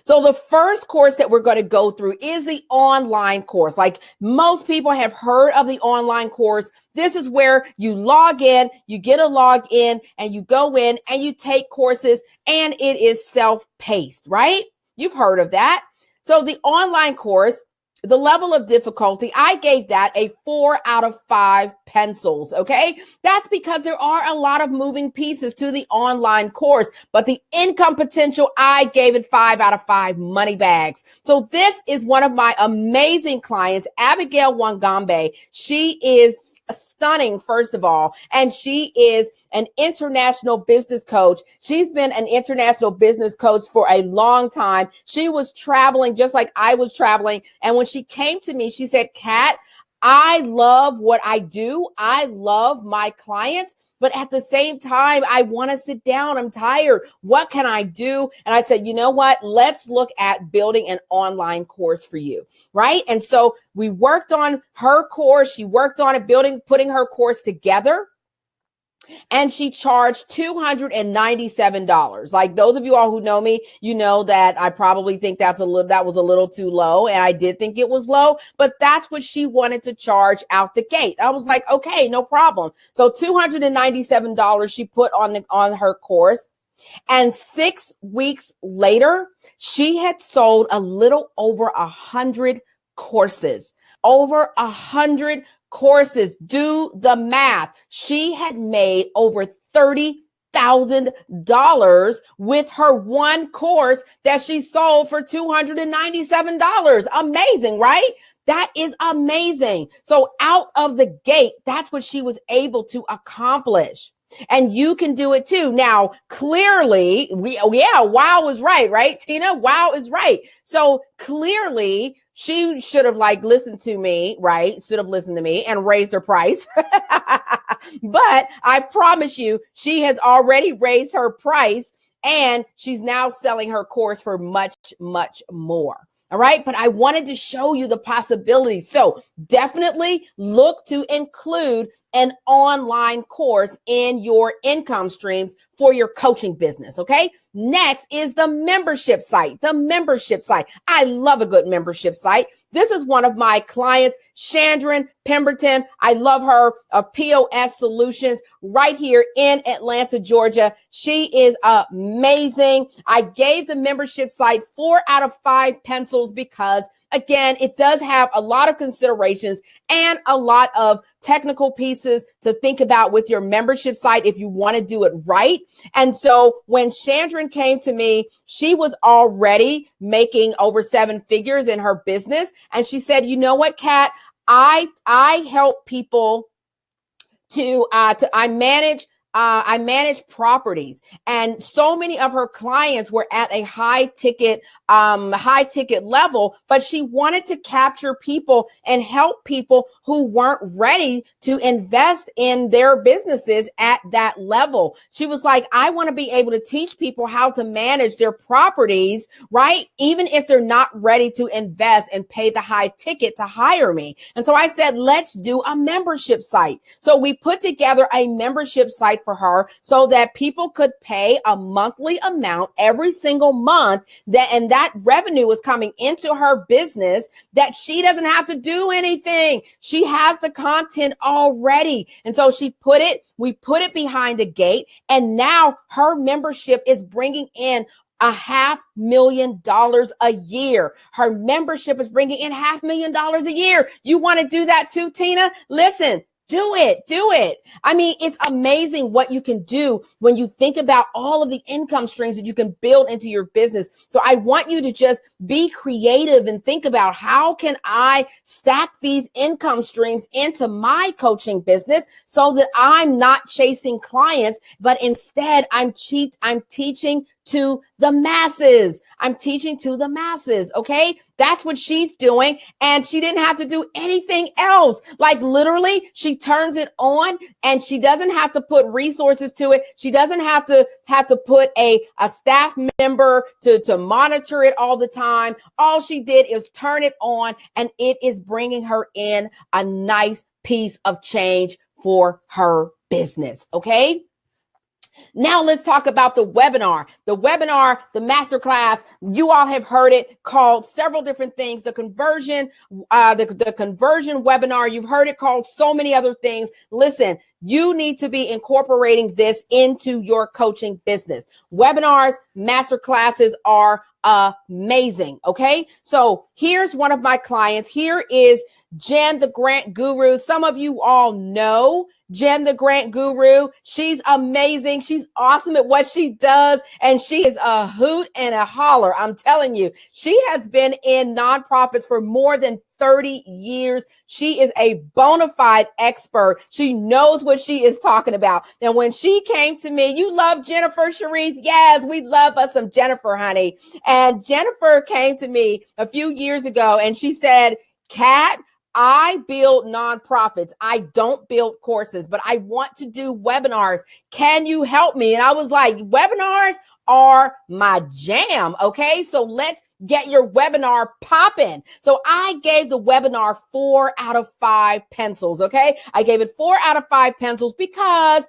So the first course that we're going to go through is the online course. Like most people have heard of the online course. This is where you log in, you get a login, and you go in and you take courses, and it is self-paced, right? You've heard of that. So the online course, the level of difficulty, I gave that a 4 out of 5 pencils, okay? That's because there are a lot of moving pieces to the online course, but the income potential, I gave it 5 out of 5 money bags. So this is one of my amazing clients, Abigail Wangambe. She is stunning, first of all, and she is an international business coach. She's been an international business coach for a long time. She was traveling just like I was traveling, and when she came to me, she said, Kat, I love what I do. I love my clients, but at the same time, I want to sit down. I'm tired. What can I do? And I said, you know what? Let's look at building an online course for you, right? And so we worked on her course. She worked on it, putting her course together. And she charged $297. Like those of you all who know me, you know that I probably think that was a little too low. And I did think it was low, but that's what she wanted to charge out the gate. I was like, okay, no problem. So $297 she put on her course. And 6 weeks later, she had sold a little over 100 courses, over 100 courses. Do the math. She had made over $30,000 with her one course that she sold for $297. Amazing, right? That is amazing. So out of the gate, that's what she was able to accomplish. And you can do it too. Now, clearly, wow is right, Tina? Wow is right. So clearly, she should have listened to me, right? Should have listened to me and raised her price. But I promise you, she has already raised her price, and she's now selling her course for much, much more. All right. But I wanted to show you the possibilities. So definitely look to include an online course in your income streams for your coaching business. Okay. Next is the membership site. The membership site. I love a good membership site. This is one of my clients, Chandron Pemberton. I love her, of POS Solutions, right here in Atlanta, Georgia. She is amazing. I gave the membership site 4 out of 5 pencils because, again, it does have a lot of considerations and a lot of technical pieces to think about with your membership site if you want to do it right. And so when Chandron came to me, she was already making over 7 figures in her business. And she said, you know what, Kat, I help people I manage properties, and so many of her clients were at a high ticket level, but she wanted to capture people and help people who weren't ready to invest in their businesses at that level. She was like, I want to be able to teach people how to manage their properties, right? Even if they're not ready to invest and pay the high ticket to hire me. And so I said, let's do a membership site. So we put together a membership site for her so that people could pay a monthly amount every single month, and that revenue is coming into her business, that she doesn't have to do anything. She has the content already. And so we put it behind the gate, and now her membership is bringing in $500,000 a year. Her membership is bringing in $500,000 a year. You want to do that too, Tina? Listen, Do it. Do it. I mean, it's amazing what you can do when you think about all of the income streams that you can build into your business. So I want you to just be creative and think about, how can I stack these income streams into my coaching business so that I'm not chasing clients, but instead I'm teaching to the masses. I'm teaching to the masses. Okay. That's what she's doing. And she didn't have to do anything else. Like literally, she turns it on and she doesn't have to put resources to it. She doesn't have to put a staff member to monitor it all the time. All she did is turn it on, and it is bringing her in a nice piece of change for her business. Okay. Now let's talk about the webinar. The masterclass, you all have heard it called several different things. The conversion webinar, you've heard it called so many other things. Listen, you need to be incorporating this into your coaching business. Webinars, masterclasses are amazing. Okay. So here's one of my clients. Here is Jen, the Grant Guru. Some of you all know Jen, the Grant Guru. She's amazing. She's awesome at what she does. And she is a hoot and a holler. I'm telling you, she has been in nonprofits for more than 30 years. She is a bona fide expert. She knows what she is talking about. And when she came to me, you love Jennifer, Cherise? Yes, we love us some Jennifer, honey. And Jennifer came to me a few years ago and she said, Kat, I build nonprofits. I don't build courses, but I want to do webinars. Can you help me? And I was like, webinars are my jam. Okay. So let's get your webinar popping. So I gave the webinar 4 out of 5 pencils. Okay. I gave it 4 out of 5 pencils because,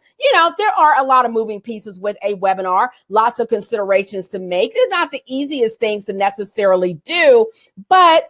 there are a lot of moving pieces with a webinar, lots of considerations to make. They're not the easiest things to necessarily do, but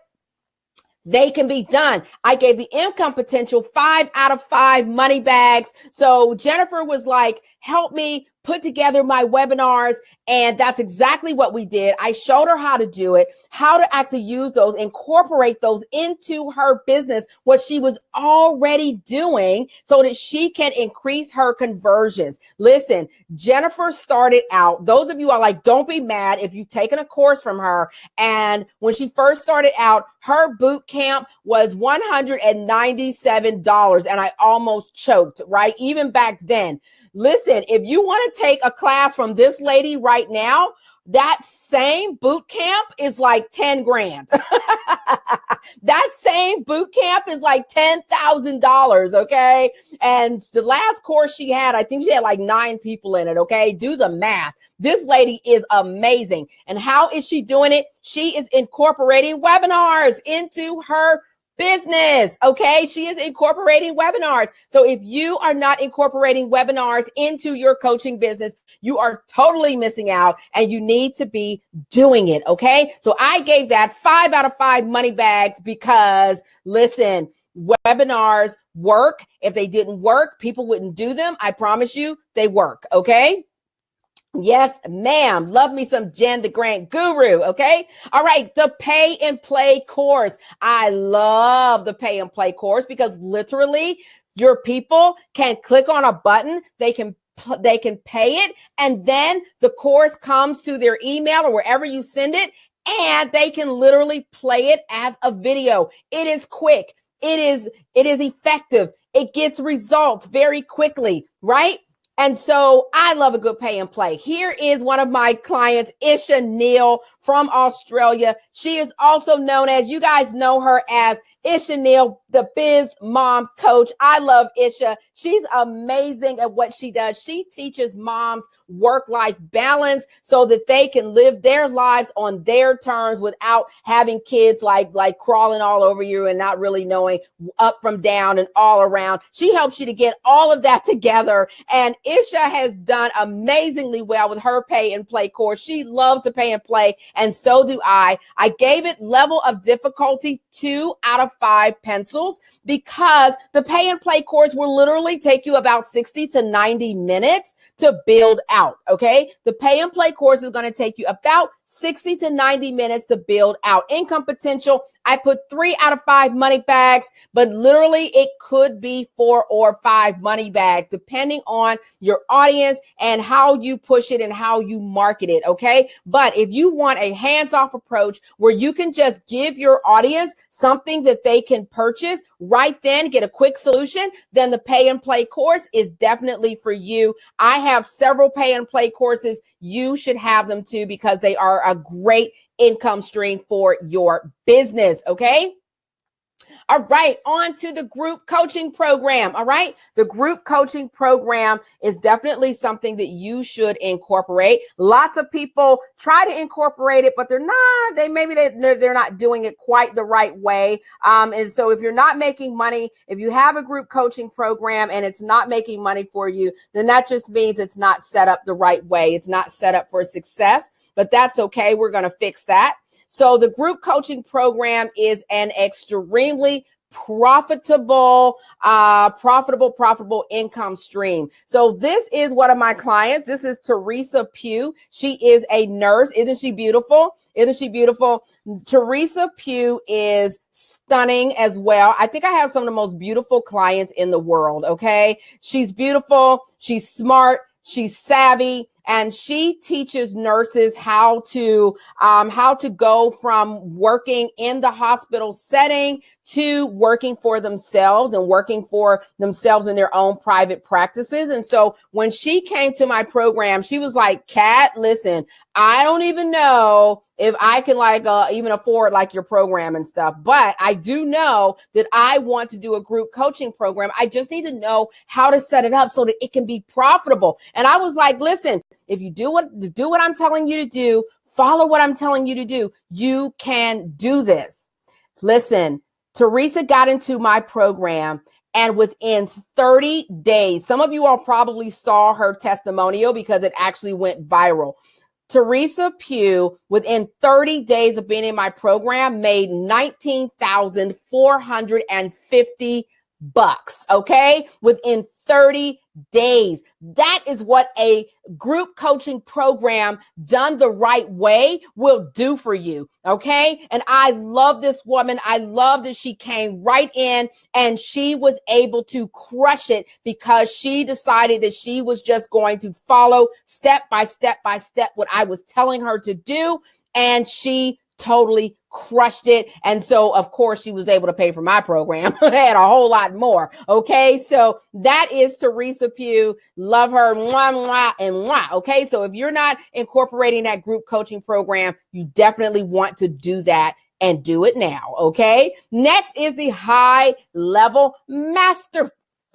they can be done. I gave the income potential 5 out of 5 money bags. So Jennifer was like, help me put together my webinars. And that's exactly what we did. I showed her how to do it, how to actually use those, incorporate those into her business, what she was already doing so that she can increase her conversions. Listen, Jennifer started out, those of you are like, don't be mad if you've taken a course from her. And when she first started out, her boot camp was $197. And I almost choked, right? Even back then. Listen, if you want to take a class from this lady right now, that same boot camp is like 10 grand. That same boot camp is like $10,000. Okay. And the last course she had, I think she had like 9 people in it. Okay. Do the math. This lady is amazing. And how is she doing it? She is incorporating webinars into her business. Okay. She is incorporating webinars. So if you are not incorporating webinars into your coaching business, you are totally missing out and you need to be doing it. Okay. So I gave that 5 out of 5 money bags because listen, webinars work. If they didn't work, people wouldn't do them. I promise you they work. Okay. Yes, ma'am. Love me some Jen, the Grant Guru. Okay. All right. The pay and play course. I love the pay and play course because literally your people can click on a button. They can pay it. And then the course comes to their email or wherever you send it, and they can literally play it as a video. It is quick. It is effective. It gets results very quickly, right? And so I love a good pay and play. Here is one of my clients, Isha Neal from Australia. She is also known as, you guys know her as Isha Neal, the Biz Mom Coach. I love Isha. She's amazing at what she does. She teaches moms work-life balance so that they can live their lives on their terms without having kids like crawling all over you and not really knowing up from down and all around. She helps you to get all of that together. And Isha has done amazingly well with her pay and play course. She loves to pay and play, and so do I. I gave it level of difficulty 2 out of 5 pencils because the pay and play course will literally take you about 60 to 90 minutes to build out. Okay. The pay and play course is going to take you about 60 to 90 minutes to build out. Income potential, I put 3 out of 5 money bags, but literally it could be 4 or 5 money bags, depending on your audience and how you push it and how you market it. Okay. But if you want a hands-off approach where you can just give your audience something that they can purchase right then, get a quick solution, then the pay and play course is definitely for you. I have several pay and play courses. You should have them too, because they are a great income stream for your business. Okay. All right, on to the group coaching program. All right, the group coaching program is definitely something that you should incorporate. Lots of people try to incorporate it, but they're not doing it quite the right way. And so if you're not making money, if you have a group coaching program and it's not making money for you, then that just means it's not set up the right way. It's not set up for success, but that's okay. We're going to fix that. So the group coaching program is an extremely profitable income stream. So this is one of my clients. This is Teresa Pugh. She is a nurse. Isn't she beautiful? Isn't she beautiful? Teresa Pugh is stunning as well. I think I have some of the most beautiful clients in the world. Okay. She's beautiful. She's smart. She's savvy. And she teaches nurses how to go from working in the hospital setting to working for themselves and working for themselves in their own private practices. And so when she came to my program, she was like, Kat, listen, I don't even know if I can even afford your program and stuff, but I do know that I want to do a group coaching program. I just need to know how to set it up so that it can be profitable. And I was like, listen, if you do what I'm telling you to do, follow what I'm telling you to do, you can do this. Listen, Teresa got into my program, and within 30 days, some of you all probably saw her testimonial because it actually went viral. Teresa Pugh, within 30 days of being in my program, made $19,450. Okay, within 30 days. That is what a group coaching program done the right way will do for you. Okay. And I love this woman. I love that she came right in and she was able to crush it because she decided that she was just going to follow step by step what I was telling her to do. And she totally crushed it. And so, of course, she was able to pay for my program and a whole lot more. Okay. So that is Teresa Pugh. Love her. Mwah, mwah, and mwah. Okay. So if you're not incorporating that group coaching program, you definitely want to do that and do it now. Okay. Next is the high level mastermind,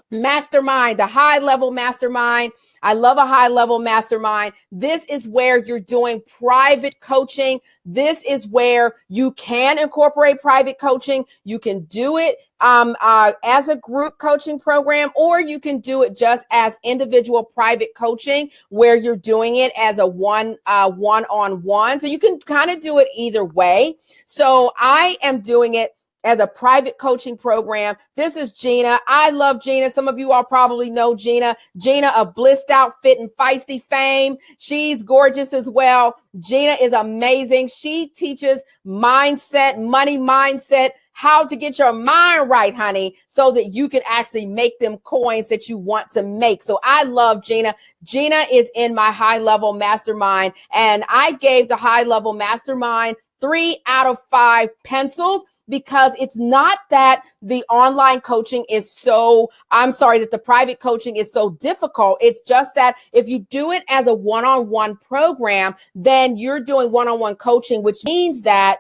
the high level mastermind. I love a high level mastermind. This is where you're doing private coaching. This is where you can incorporate private coaching. You can do it as a group coaching program, or you can do it just as individual private coaching where you're doing it as a one-on-one. So you can kind of do it either way. So I am doing it as a private coaching program. This is Gina. I love Gina. Some of you all probably know Gina. Gina of Blissed Out Fit and Feisty fame. She's gorgeous as well. Gina is amazing. She teaches mindset, money mindset, how to get your mind right, honey, so that you can actually make them coins that you want to make. So I love Gina. Gina is in my high level mastermind, and I gave the high level mastermind 3 out of 5 pencils. Because it's not that the online coaching is that the private coaching is so difficult. It's just that if you do it as a one-on-one program, then you're doing one-on-one coaching, which means that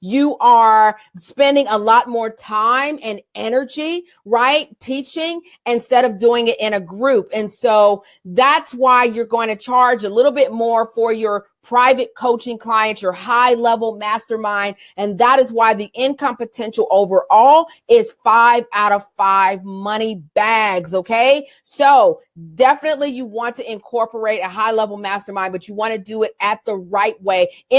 you are spending a lot more time and energy, right? Teaching instead of doing it in a group. And so that's why you're going to charge a little bit more for your private coaching clients, your high level mastermind. And that is why the income potential overall is 5 out of 5 money bags. Okay. So definitely you want to incorporate a high level mastermind, but you want to do it in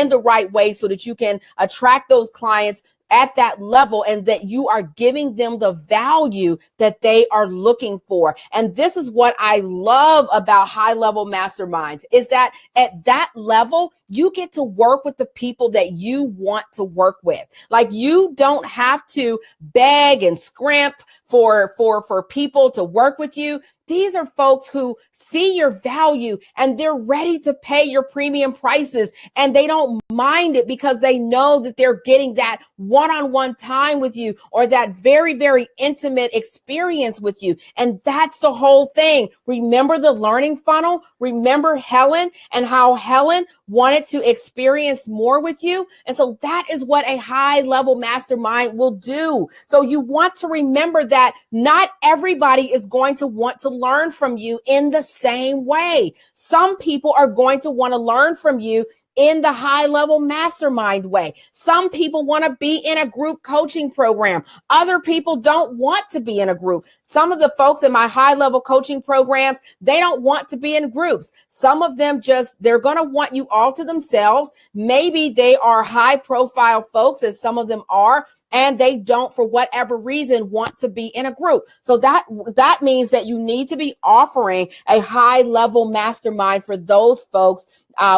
the right way so that you can attract those clients at that level and that you are giving them the value that they are looking for. And this is what I love about high level masterminds is that at that level, you get to work with the people that you want to work with. Like you don't have to beg and scrimp for people to work with you. These are folks who see your value and they're ready to pay your premium prices, and they don't mind it because they know that they're getting that one-on-one time with you or that very, very intimate experience with you. And that's the whole thing. Remember the learning funnel? Remember Helen and how Helen wanted to experience more with you? And so that is what a high level mastermind will do. So you want to remember that not everybody is going to want to learn from you in the same way. Some people are going to want to learn from you in the high level mastermind way. Some people want to be in a group coaching program. Other people don't want to be in a group. Some of the folks in my high level coaching programs, they don't want to be in groups. Some of them they're going to want you all to themselves. Maybe they are high profile folks, as some of them are, and they don't, for whatever reason, want to be in a group. So that means that you need to be offering a high level mastermind for those folks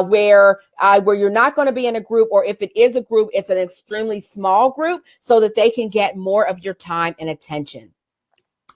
where you're not going to be in a group, or if it is a group, it's an extremely small group so that they can get more of your time and attention.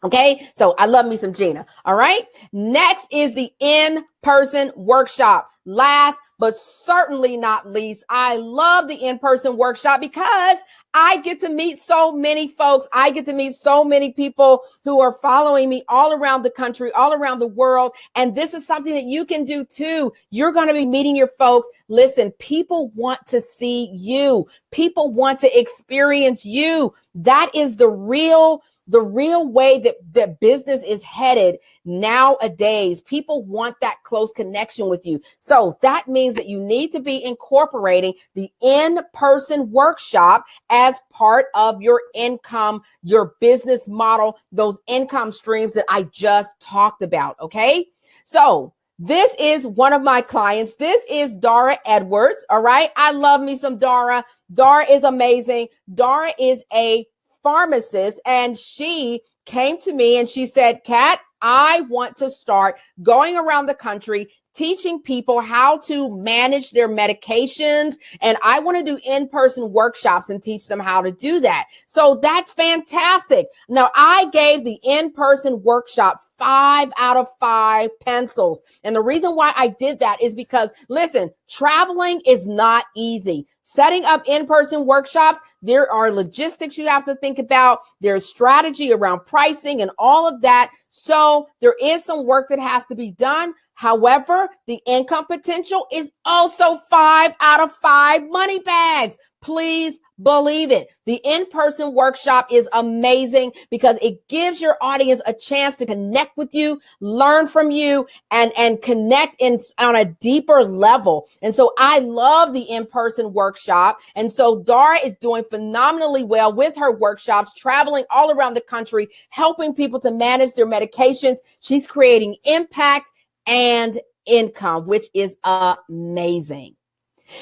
Okay, so I love me some Gina. All right, next is the in-person workshop. Last but certainly not least, I love the in-person workshop because I get to meet so many folks. I get to meet so many people who are following me all around the country, all around the world. And this is something that you can do too. You're going to be meeting your folks. Listen, people want to see you. People want to experience you. That is the real way that business is headed nowadays. People want that close connection with you. So that means that you need to be incorporating the in-person workshop as part of your income, your business model, those income streams that I just talked about. Okay. So this is one of my clients. This is Dara Edwards. All right. I love me some Dara. Dara is amazing. Dara is a pharmacist, and she came to me and she said, Kat, I want to start going around the country teaching people how to manage their medications, and I want to do in-person workshops and teach them how to do that. So that's fantastic. Now, I gave the in-person workshop 5 out of 5 pencils. And the reason why I did that is because, listen, traveling is not easy. Setting up in-person workshops, there are logistics you have to think about. There's strategy around pricing and all of that. So there is some work that has to be done. However, the income potential is also 5 out of 5 money bags. Please believe it. The in-person workshop is amazing because it gives your audience a chance to connect with you, learn from you, and connect on a deeper level. And so I love the in-person workshop. And so Dara is doing phenomenally well with her workshops, traveling all around the country, helping people to manage their medications. She's creating impact and income, which is amazing.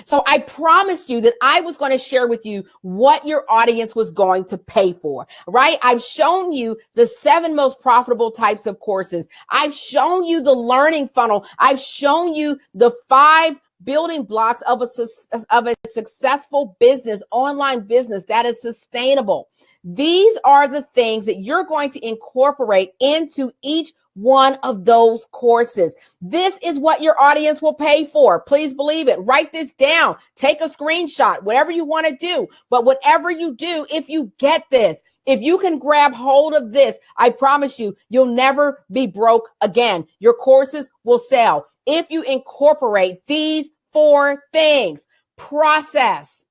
So I promised you that I was going to share with you what your audience was going to pay for, right? I've shown you the 7 most profitable types of courses. I've shown you the learning funnel. I've shown you the 5 building blocks of a successful business, online business that is sustainable. These are the things that you're going to incorporate into each one of those courses. This is what your audience will pay for. Please believe it. Write this down. Take a screenshot, whatever you want to do. But whatever you do, if you get this, if you can grab hold of this, I promise you, you'll never be broke again. Your courses will sell if you incorporate these 4 things: process,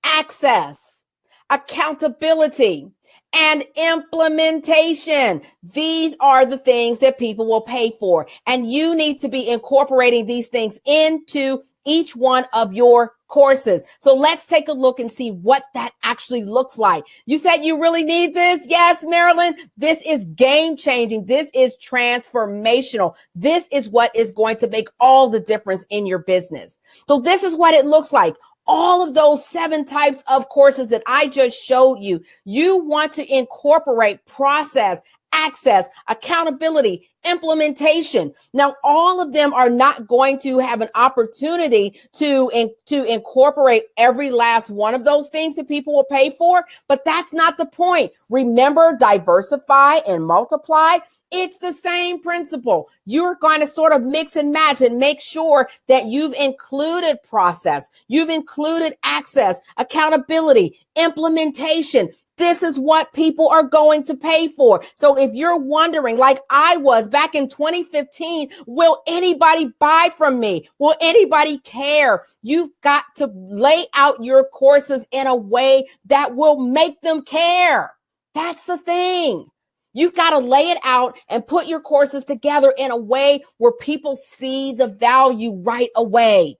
access, accountability, and implementation. These are the things that people will pay for. And you need to be incorporating these things into each one of your courses. So let's take a look and see what that actually looks like. You said you really need this? Yes, Marilyn. This is game changing. This is transformational. This is what is going to make all the difference in your business. So this is what it looks like. all of those 7 types of courses that I just showed you, you want to incorporate process, access, accountability, implementation. Now, all of them are not going to have an opportunity to incorporate every last one of those things that people will pay for, but that's not the point. Remember, diversify and multiply. It's the same principle. You're going to sort of mix and match and make sure that you've included process, you've included access, accountability, implementation. This is what people are going to pay for. So if you're wondering, like I was back in 2015, will anybody buy from me? Will anybody care? You've got to lay out your courses in a way that will make them care. That's the thing. You've got to lay it out and put your courses together in a way where people see the value right away.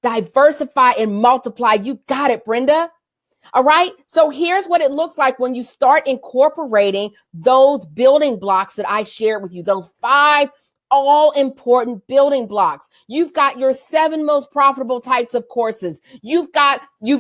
Diversify and multiply. You got it, Brenda. All right. So here's what it looks like when you start incorporating those building blocks that I shared with you, those 5 all important building blocks. You've got your 7 most profitable types of courses. You've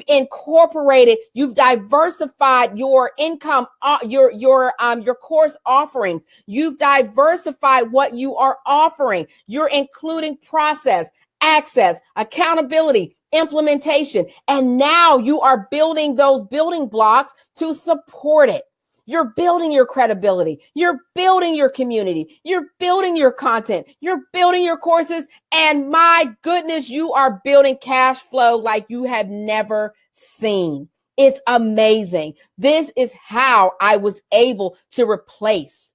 incorporated, you've diversified your income, your course offerings. You've diversified what you are offering. You're including process, access, accountability, implementation. And now you are building those building blocks to support it. You're building your credibility. You're building your community. You're building your content. You're building your courses. And my goodness, you are building cash flow like you have never seen. It's amazing. This is how I was able to replace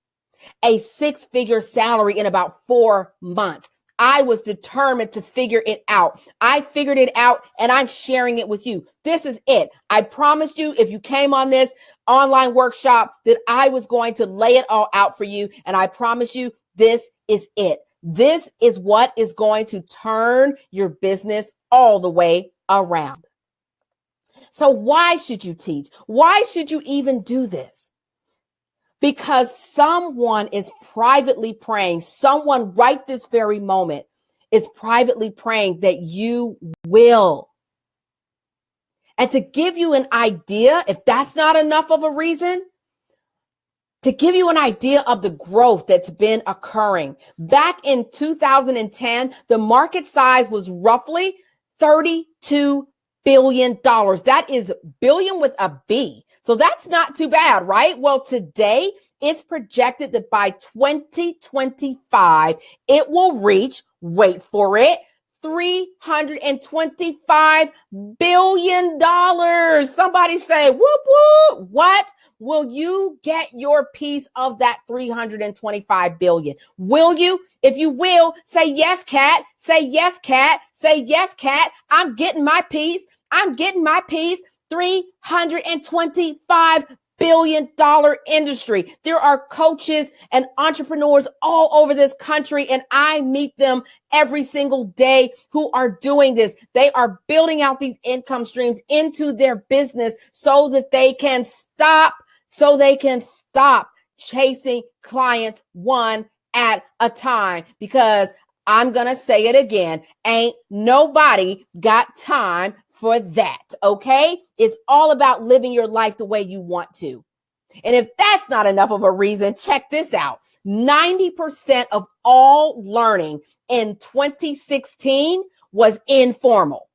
a 6-figure salary in about 4 months. I was determined to figure it out. I figured it out and I'm sharing it with you. This is it. I promised you if you came on this online workshop that I was going to lay it all out for you. And I promise you this is it. This is what is going to turn your business all the way around. So why should you teach? Why should you even do this? Because someone is privately praying, someone right this very moment is privately praying that you will. And to give you an idea, if that's not enough of a reason, to give you an idea of the growth that's been occurring. Back in 2010, the market size was roughly $32 billion. That is billion with a B. So that's not too bad, right? Well, today it's projected that by 2025, it will reach, wait for it, $325 billion. Somebody say, whoop, whoop. What? Will you get your piece of that $325 billion? Will you? If you will, say yes, Kat. Say yes, Kat. Say yes, Kat. I'm getting my piece. I'm getting my piece. $325 billion industry. There are coaches and entrepreneurs all over this country, and I meet them every single day who are doing this. They are building out these income streams into their business so that they can stop chasing clients one at a time. Because I'm going to say it again, ain't nobody got time for that, okay? It's all about living your life the way you want to. And if that's not enough of a reason, check this out. 90% of all learning in 2016 was informal,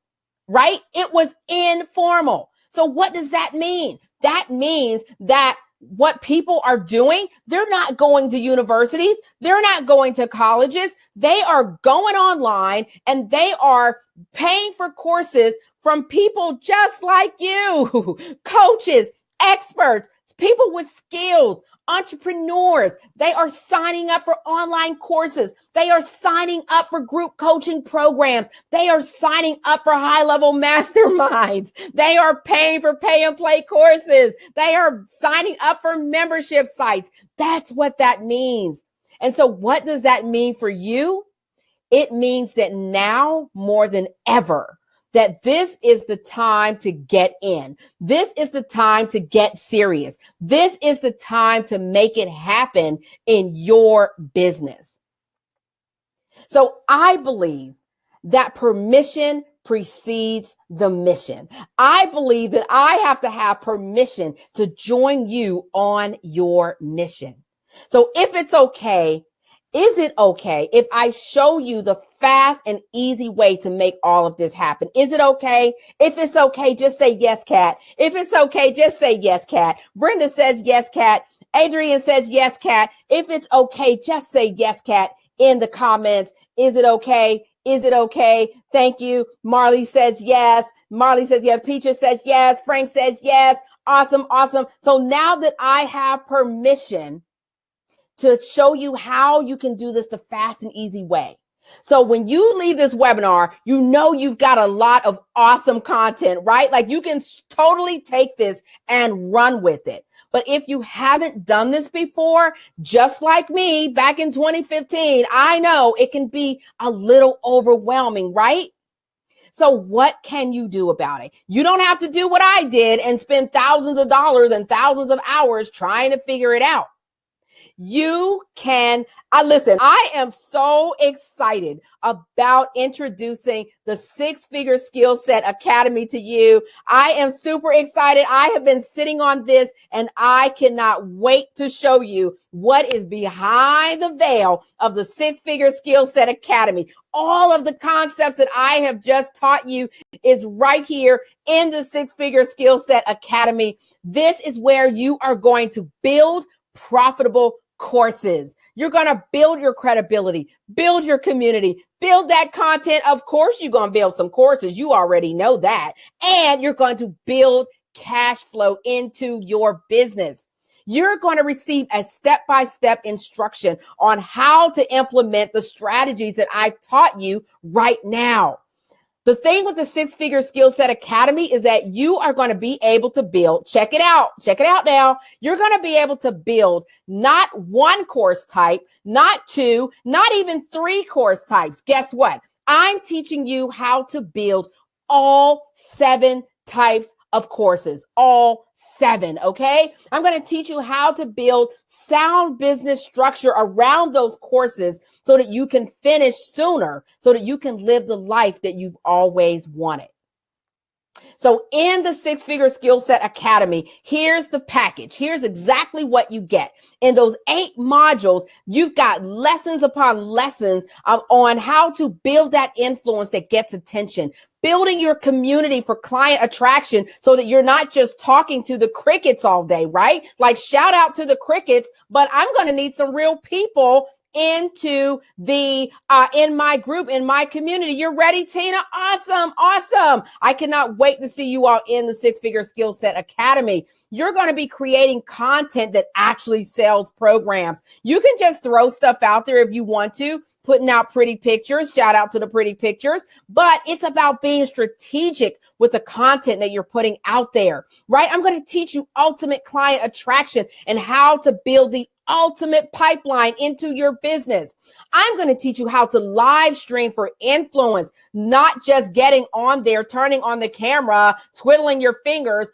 right? It was informal. So what does that mean? That means that what people are doing, they're not going to universities. They're not going to colleges. They are going online and they are paying for courses from people just like you, coaches, experts, people with skills, entrepreneurs. They are signing up for online courses. They are signing up for group coaching programs. They are signing up for high-level masterminds. They are paying for pay and play courses. They are signing up for membership sites. That's what that means. And so what does that mean for you? It means that now more than ever, that this is the time to get in. This is the time to get serious. This is the time to make it happen in your business. So I believe that permission precedes the mission. I believe that I have to have permission to join you on your mission. So if it's okay, is it okay if I show you the fast and easy way to make all of this happen? Is it okay? If it's okay, just say yes, Kat. If it's okay, just say yes, Kat. Brenda says yes, Kat. Adrian says yes, Kat. If it's okay, just say yes, Kat, in the comments. Is it okay? Is it okay? Thank you. Marley says yes. Marley says yes. Peaches says yes. Frank says yes. Awesome. Awesome. So now that I have permission to show you how you can do this the fast and easy way. So when you leave this webinar, you know you've got a lot of awesome content, right? Like you can totally take this and run with it. But if you haven't done this before, just like me back in 2015, I know it can be a little overwhelming, right? So what can you do about it? You don't have to do what I did and spend thousands of dollars and thousands of hours trying to figure it out. You can, listen, I am so excited about introducing the Six Figure Skill Set Academy to you. I am super excited. I have been sitting on this and I cannot wait to show you what is behind the veil of the Six Figure Skill Set Academy. All of the concepts that I have just taught you is right here in the Six Figure Skill Set Academy. This is where you are going to build profitable courses. You're going to build your credibility, build your community, build that content. Of course, you're going to build some courses. You already know that. And you're going to build cash flow into your business. You're going to receive a step-by-step instruction on how to implement the strategies that I've taught you right now. The thing with the Six Figure Skill Set Academy is that you are going to be able to build, check it out now. You're going to be able to build not one course type, not two, not even three course types. Guess what? I'm teaching you how to build all 7 types of courses, all 7, okay? I'm going to teach you how to build sound business structure around those courses so that you can finish sooner, so that you can live the life that you've always wanted. So in the Six Figure Skill Set Academy, here's the package. Here's exactly what you get. In those 8 modules, you've got lessons upon lessons on how to build that influence that gets attention, building your community for client attraction so that you're not just talking to the crickets all day, right? Like shout out to the crickets, but I'm going to need some real people into the in my group, in my community. You're ready, Tina? Awesome. I cannot wait to see you all in the Six Figure Skill Set Academy. You're going to be creating content that actually sells programs. You can just throw stuff out there if you want to, putting out pretty pictures. Shout out to the pretty pictures, but it's about being strategic with the content that you're putting out there, right? I'm going to teach you ultimate client attraction and how to build the ultimate pipeline into your business. I'm going to teach you how to live stream for influence, not just getting on there, turning on the camera, twiddling your fingers,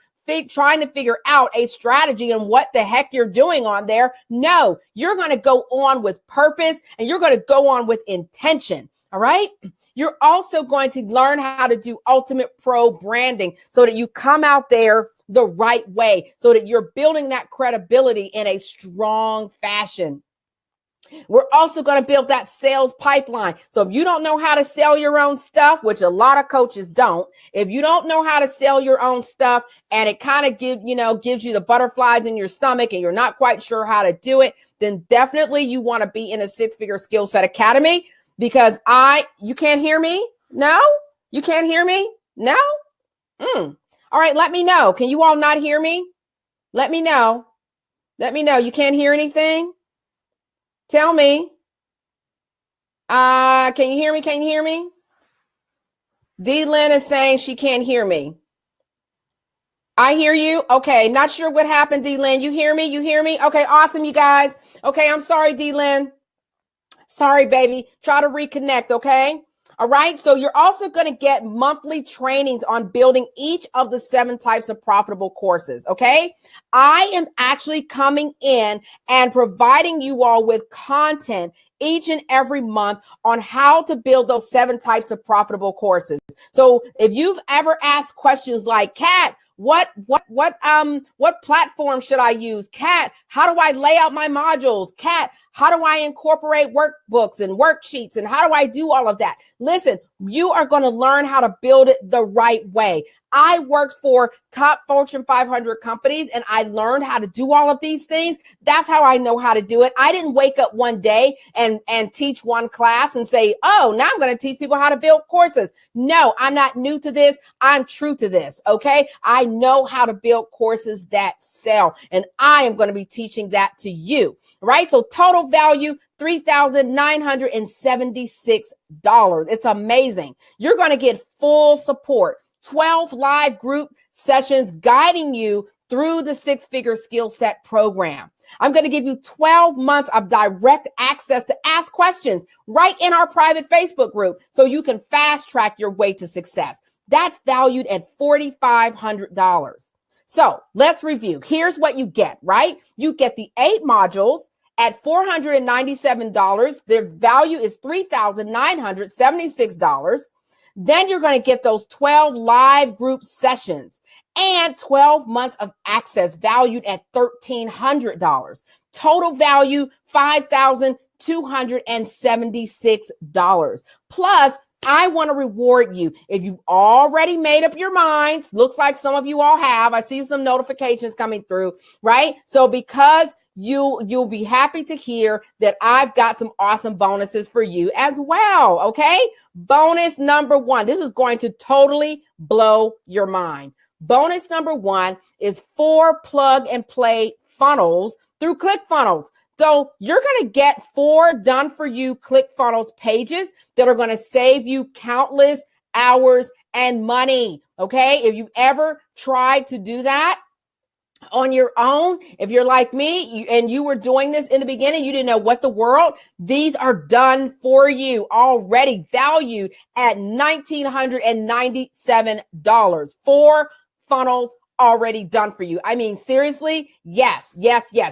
trying to figure out a strategy and what the heck you're doing on there. No, you're going to go on with purpose and you're going to go on with intention. All right. You're also going to learn how to do ultimate pro branding so that you come out there the right way, so that you're building that credibility in a strong fashion. We're also going to build that sales pipeline. So if you don't know how to sell your own stuff, which a lot of coaches don't, if you don't know how to sell your own stuff and it kind of gives you the butterflies in your stomach and you're not quite sure how to do it, then definitely you want to be in a Six Figure Skill Set Academy, because you can't hear me? No? You can't hear me? No? All right, let me know. Can you all not hear me? Let me know. Let me know. You can't hear anything? Tell me. Can you hear me? Can you hear me? D. Lynn is saying she can't hear me. I hear you. Okay, not sure what happened, D. Lynn. You hear me? You hear me? Okay, awesome, you guys. Okay, I'm sorry, D. Lynn. Sorry, baby. Try to reconnect, okay? All right. So you're also going to get monthly trainings on building each of the 7 types of profitable courses. Okay. I am actually coming in and providing you all with content each and every month on how to build those 7 types of profitable courses. So if you've ever asked questions like, Kat, what platform should I use? Kat, how do I lay out my modules? Kat, how do I incorporate workbooks and worksheets? And how do I do all of that? Listen, you are going to learn how to build it the right way. I worked for top Fortune 500 companies and I learned how to do all of these things. That's how I know how to do it. I didn't wake up one day and teach one class and say, oh, now I'm going to teach people how to build courses. No, I'm not new to this. I'm true to this. Okay. I know how to build courses that sell, and I am going to be teaching that to you. Right. So total value, $3,976. It's amazing. You're going to get full support. 12 live group sessions guiding you through the 6-figure skill set program. I'm going to give you 12 months of direct access to ask questions right in our private Facebook group so you can fast track your way to success. That's valued at $4,500. So let's review. Here's what you get, right? You get the 8 modules at $497. Their value is $3,976. Then you're going to get those 12 live group sessions and 12 months of access valued at $1,300. Total value, $5,276. Plus, I want to reward you. If you've already made up your minds, looks like some of you all have. I see some notifications coming through, right? So because you'll be happy to hear that I've got some awesome bonuses for you as well. Okay. Bonus number 1. This is going to totally blow your mind. Bonus number 1 is 4 plug and play funnels through ClickFunnels. So you're going to get 4 done for you ClickFunnels pages that are going to save you countless hours and money. Okay. If you've ever tried to do that on your own, if you're like me and you were doing this in the beginning, you didn't know what the world, these are done for you already, valued at $1,997. 4 funnels already done for you. I mean, seriously, yes.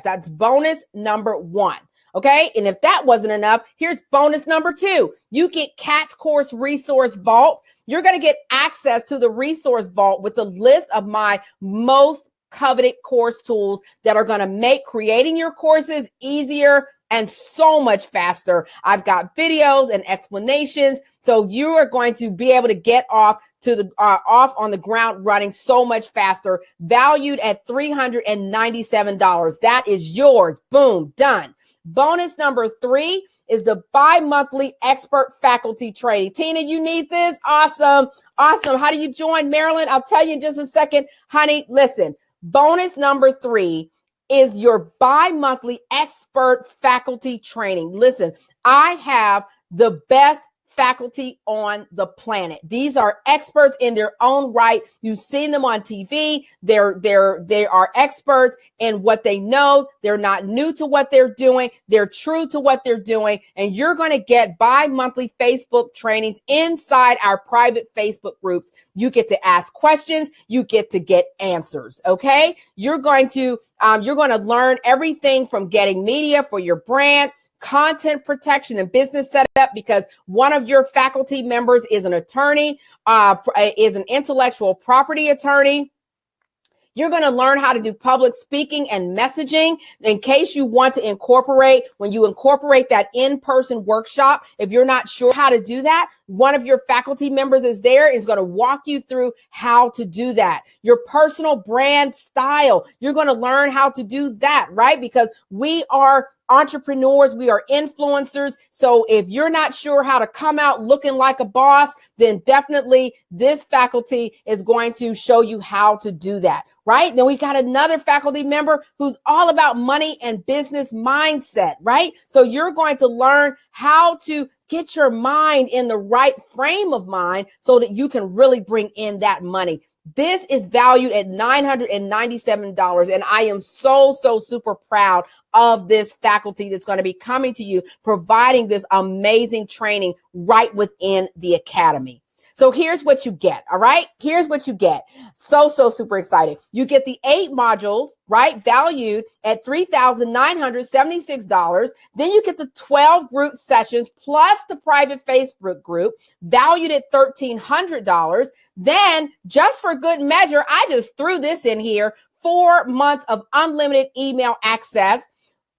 That's bonus number 1. Okay. And if that wasn't enough, here's bonus number 2. You get Kat's Course Resource Vault. You're going to get access to the Resource Vault with a list of my most coveted course tools that are going to make creating your courses easier and so much faster. I've got videos and explanations, so you are going to be able to get off on the ground running so much faster. Valued at $397. That is yours. Boom, done. Bonus number 3 is the bi-monthly expert faculty training. Tina, you need this? Awesome. How do you join, Marilyn? I'll tell you in just a second. Honey, listen. Bonus number 3 is your bi-monthly expert faculty training. Listen, I have the best faculty on the planet. These are experts in their own right. You've seen them on TV. They are experts in what they know. They're not new to what they're doing. They're true to what they're doing. And you're going to get bi-monthly Facebook trainings inside our private Facebook groups. You get to ask questions. You get to get answers. Okay. You're going to learn everything from getting media for your brand, content protection and business setup, because one of your faculty members is an attorney, is an intellectual property attorney. You're going to learn how to do public speaking and messaging in case you want to incorporate, when you incorporate that in-person workshop. If you're not sure how to do that, one of your faculty members is there and is going to walk you through how to do that. Your personal brand style, you're going to learn how to do that, right? Because we are entrepreneurs, we are influencers. So if you're not sure how to come out looking like a boss, then definitely this faculty is going to show you how to do that, right? Then we got another faculty member who's all about money and business mindset, right? So you're going to learn how to get your mind in the right frame of mind so that you can really bring in that money. This is valued at $997. And I am so super proud of this faculty that's going to be coming to you, providing this amazing training right within the academy. So here's what you get. All right. Here's what you get. So super excited. You get the 8 modules, right? Valued at $3,976. Then you get the 12 group sessions plus the private Facebook group valued at $1,300. Then just for good measure, I just threw this in here, 4 months of unlimited email access.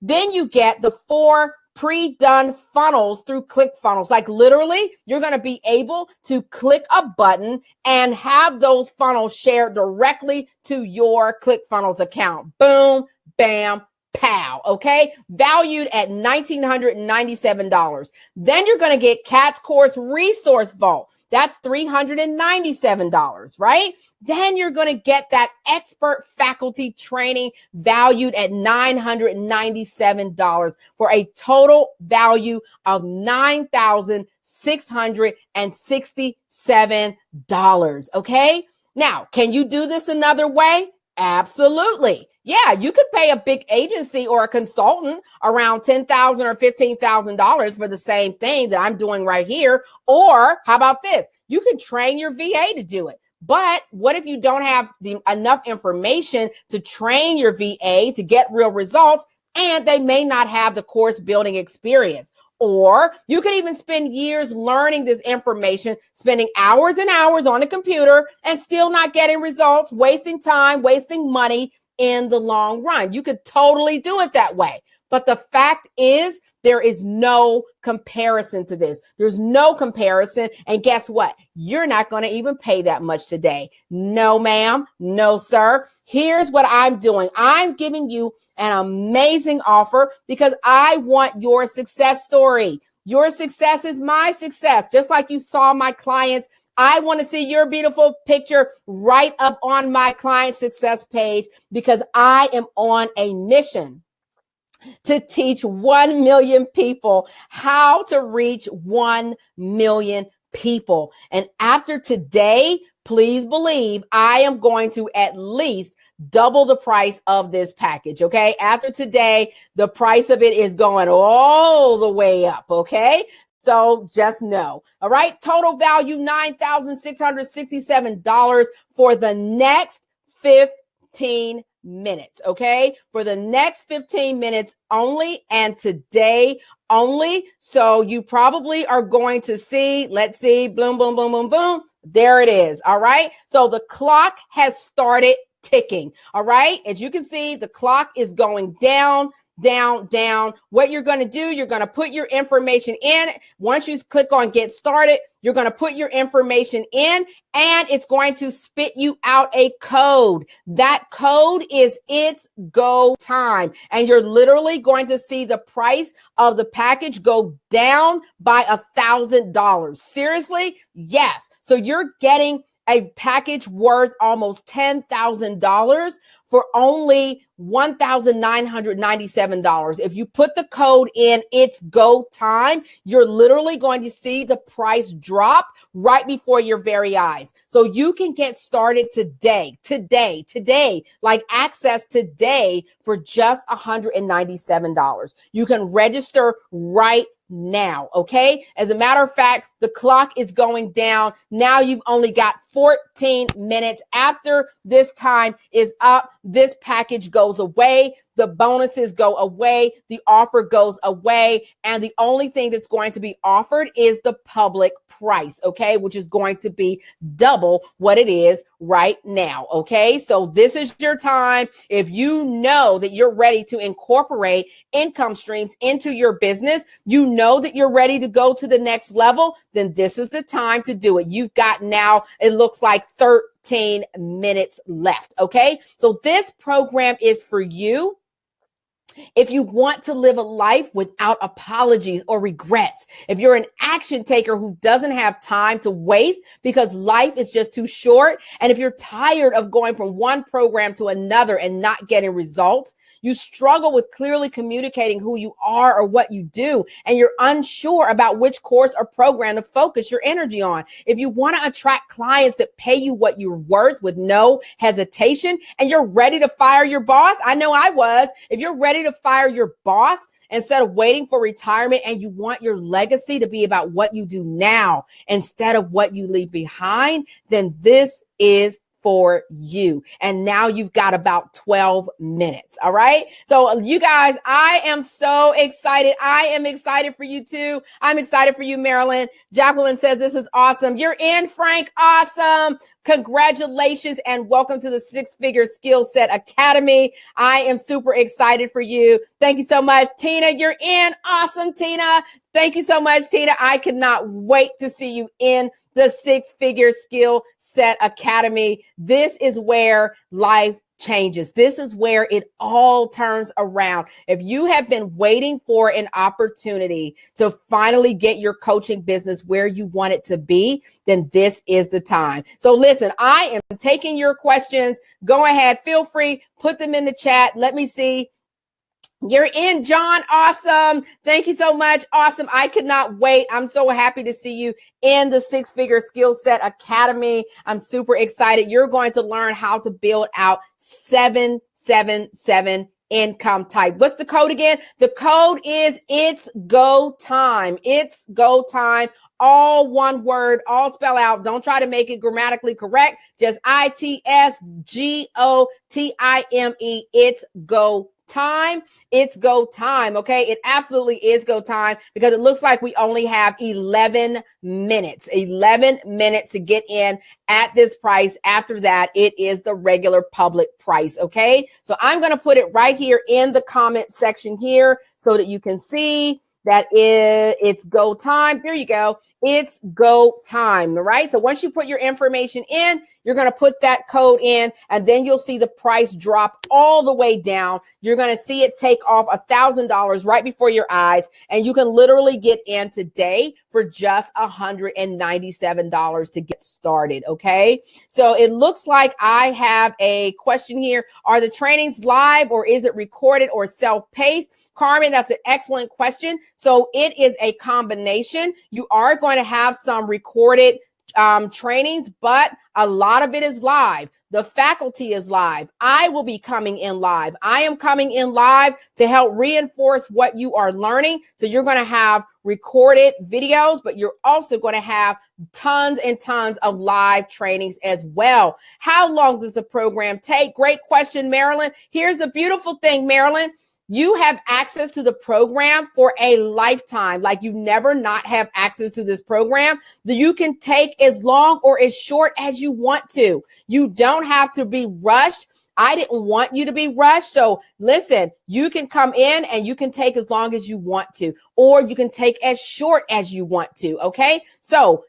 Then you get the 4 pre-done funnels through ClickFunnels. Like literally, you're going to be able to click a button and have those funnels shared directly to your ClickFunnels account. Boom, bam, pow. Okay. Valued at $1,997. Then you're going to get Kat's Course Resource Vault. That's $397, right? Then you're going to get that expert faculty training valued at $997 for a total value of $9,667. Okay. Now, can you do this another way? Absolutely. Yeah, you could pay a big agency or a consultant around $10,000 or $15,000 for the same thing that I'm doing right here. Or how about this? You can train your VA to do it. But what if you don't have enough information to train your VA to get real results, and they may not have the course building experience? Or you could even spend years learning this information, spending hours and hours on the computer and still not getting results, wasting time, wasting money in the long run. You could totally do it that way. But the fact is, there is no comparison to this. There's no comparison. And guess what? You're not going to even pay that much today. No, ma'am. No, sir. Here's what I'm doing. I'm giving you an amazing offer because I want your success story. Your success is my success. Just like you saw my clients, I want to see your beautiful picture right up on my client success page because I am on a mission to teach 1 million people how to reach 1 million people. And after today, please believe I am going to at least double the price of this package. Okay. After today, the price of it is going all the way up. Okay. So just know. All right. Total value, $9,667 for the next 15 minutes. Okay. For the next 15 minutes only, and today only. So you probably are going to see, let's see, boom, boom, boom, boom, boom. There it is. All right. So the clock has started ticking. All right. As you can see, the clock is going down, down, down. What you're going to do, you're going to put your information in. Once you click on get started, you're going to put your information in and it's going to spit you out a code. That code is it's go time. And you're literally going to see the price of the package go down by $1,000. Seriously? Yes. So you're getting a package worth almost $10,000 for only $1,997. If you put the code in, it's go time, you're literally going to see the price drop right before your very eyes. So you can get started today, like access today for just $197. You can register right now. Okay. As a matter of fact, the clock is going down. Now you've only got 14 minutes. After this time is up, this package goes away. The bonuses go away. The offer goes away. And the only thing that's going to be offered is the public price. Okay. Which is going to be double what it is right now. Okay. So this is your time. If you know that you're ready to incorporate income streams into your business, you know that you're ready to go to the next level, then this is the time to do it. You've got now, it looks like 13 minutes left. Okay. So this program is for you. If you want to live a life without apologies or regrets, if you're an action taker who doesn't have time to waste because life is just too short, and if you're tired of going from one program to another and not getting results, You struggle with clearly communicating who you are or what you do, and you're unsure about which course or program to focus your energy on. If you want to attract clients that pay you what you're worth with no hesitation, and you're ready to fire your boss, I know I was. If you're ready to fire your boss, instead of waiting for retirement, and you want your legacy to be about what you do now instead of what you leave behind, then this is for you. And now you've got about 12 minutes. All right. So you guys, I am so excited. I am excited for you too. I'm excited for you, Marilyn. Jacqueline says this is awesome. You're in, Frank. Awesome. Congratulations and welcome to the Six Figure Skill Set Academy. I am super excited for you. Thank you so much. Tina, you're in. Awesome, Tina. Thank you so much, Tina. I cannot wait to see you in the Six Figure Skill Set Academy. This is where life changes. This is where it all turns around. If you have been waiting for an opportunity to finally get your coaching business where you want it to be, then this is the time. So listen, I am taking your questions. Go ahead. Feel free. Put them in the chat. Let me see. You're in, John. Awesome. Thank you so much. Awesome. I could not wait. I'm so happy to see you in the Six Figure Skill Set Academy. I'm super excited. You're going to learn how to build out 777 income type. What's the code again? The code is It's Go Time. It's Go Time. All one word, all spell out. Don't try to make it grammatically correct. Just ITSGOTIME. It's Go Time. It's go time. Okay. It absolutely is go time because it looks like we only have 11 minutes to get in at this price. After that, it is the regular public price. Okay. So I'm going to put it right here in the comment section here so that you can see that it's go time. Here you go. It's go time. All right. So once you put your information in, you're going to put that code in and then you'll see the price drop all the way down. You're going to see it take off $1,000 right before your eyes. And you can literally get in today for just $197 to get started. Okay. So it looks like I have a question here. Are the trainings live or is it recorded or self-paced? Carmen, that's an excellent question. So it is a combination. You are going to have some recorded trainings, but a lot of it is live. The faculty is live. I will be coming in live. I am coming in live to help reinforce what you are learning. So you're going to have recorded videos, but you're also going to have tons and tons of live trainings as well. How long does the program take? Great question, Marilyn. Here's the beautiful thing, Marilyn. You have access to the program for a lifetime. Like you never not have access to this program. That you can take as long or as short as you want to. You don't have to be rushed. I didn't want you to be rushed. So listen, you can come in and you can take as long as you want to, or you can take as short as you want to. Okay. So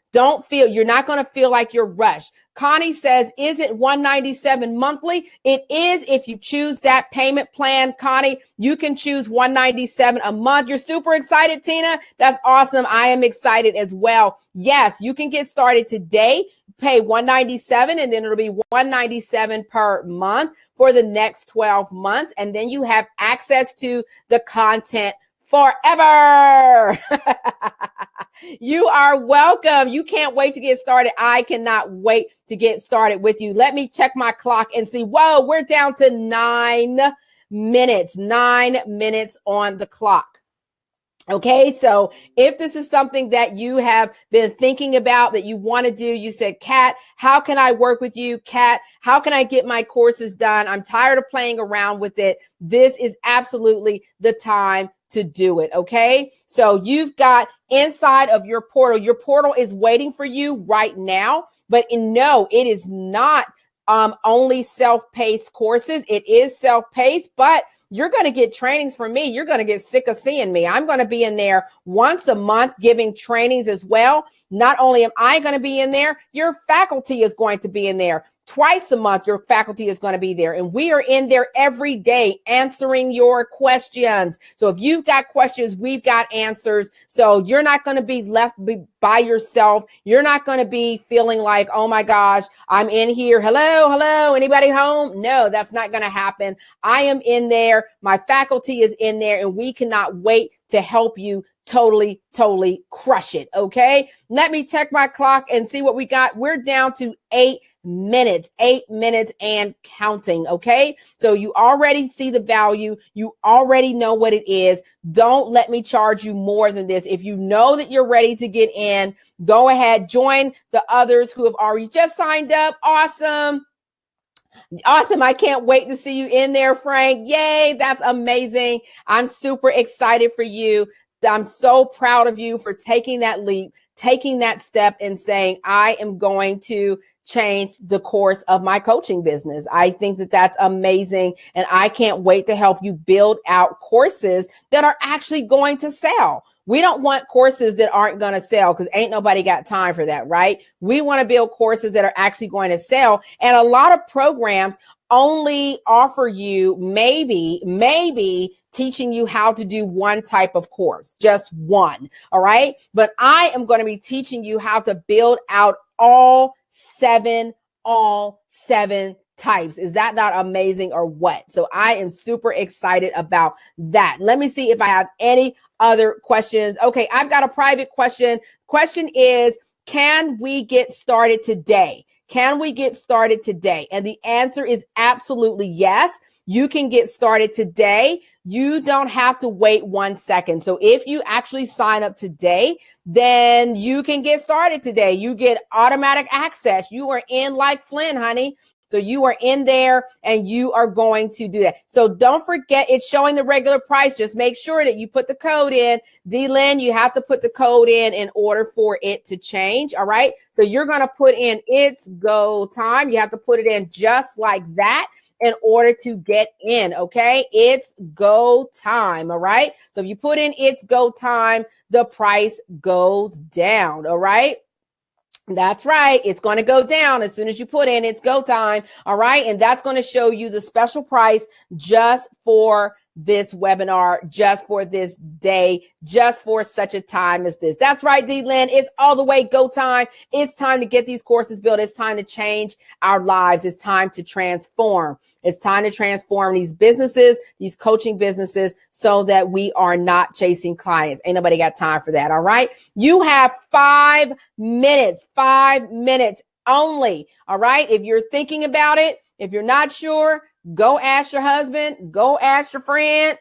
you're not going to feel like you're rushed. Connie says, is it $197 monthly? It is. If you choose that payment plan, Connie, you can choose $197 a month. You're super excited, Tina. That's awesome. I am excited as well. Yes, you can get started today. Pay $197 and then it'll be $197 per month for the next 12 months. And then you have access to the content forever. You are welcome. You can't wait to get started. I cannot wait to get started with you. Let me check my clock and see. Whoa, we're down to 9 minutes. 9 minutes on the clock. Okay, so if this is something that you have been thinking about that you want to do, you said, Kat, how can I work with you? Kat, how can I get my courses done? I'm tired of playing around with it. This is absolutely the time to do it. Okay, so you've got inside of your portal is waiting for you right now, but no, it is not only self-paced courses. It is self-paced, but you're going to get trainings from me. You're going to get sick of seeing me. I'm going to be in there once a month giving trainings as well. Not only am I going to be in there, your faculty is going to be in there. Twice a month, your faculty is going to be there, and we are in there every day answering your questions. So if you've got questions, we've got answers. So you're not going to be left by yourself. You're not going to be feeling like, oh my gosh, I'm in here. Hello, anybody home? No, that's not going to happen. I am in there. My faculty is in there, and we cannot wait to help you totally crush it. Okay. Let me check my clock and see what we got. We're down to 8 minutes and counting. Okay. So you already see the value. You already know what it is. Don't let me charge you more than this. If you know that you're ready to get in, go ahead, join the others who have already just signed up. Awesome. I can't wait to see you in there, Frank. Yay. That's amazing. I'm super excited for you. I'm so proud of you for taking that leap, taking that step and saying, I am going to change the course of my coaching business. I think that that's amazing. And I can't wait to help you build out courses that are actually going to sell. We don't want courses that aren't going to sell because ain't nobody got time for that, right? We want to build courses that are actually going to sell. And a lot of programs only offer you maybe teaching you how to do one type of course, just one. All right. But I am going to be teaching you how to build out all seven types. Is that not amazing or what? So I am super excited about that. Let me see if I have any other questions. Okay. I've got a private question. Question is, can we get started today? Can we get started today? And the answer is absolutely yes. You can get started today. You don't have to wait 1 second. So if you actually sign up today, then you can get started today. You get automatic access. You are in like Flynn, honey. So you are in there and you are going to do that. So don't forget, it's showing the regular price. Just make sure that you put the code in. D-Lynn, you have to put the code in order for it to change. All right. So you're going to put in it's go time. You have to put it in just like that in order to get in. Okay. It's go time. All right. So if you put in it's go time, the price goes down. All right. That's right. It's going to go down as soon as you put in it's go time. All right. And that's going to show you the special price just for this webinar, just for this day, just for such a time as this. That's right, D-Lynn. It's all the way go time. It's time to get these courses built. It's time to change our lives. It's time to transform. It's time to transform these businesses, these coaching businesses, so that we are not chasing clients. Ain't nobody got time for that. All right. You have 5 minutes only. All right. If you're thinking about it, if you're not sure, go ask your husband, go ask your friend,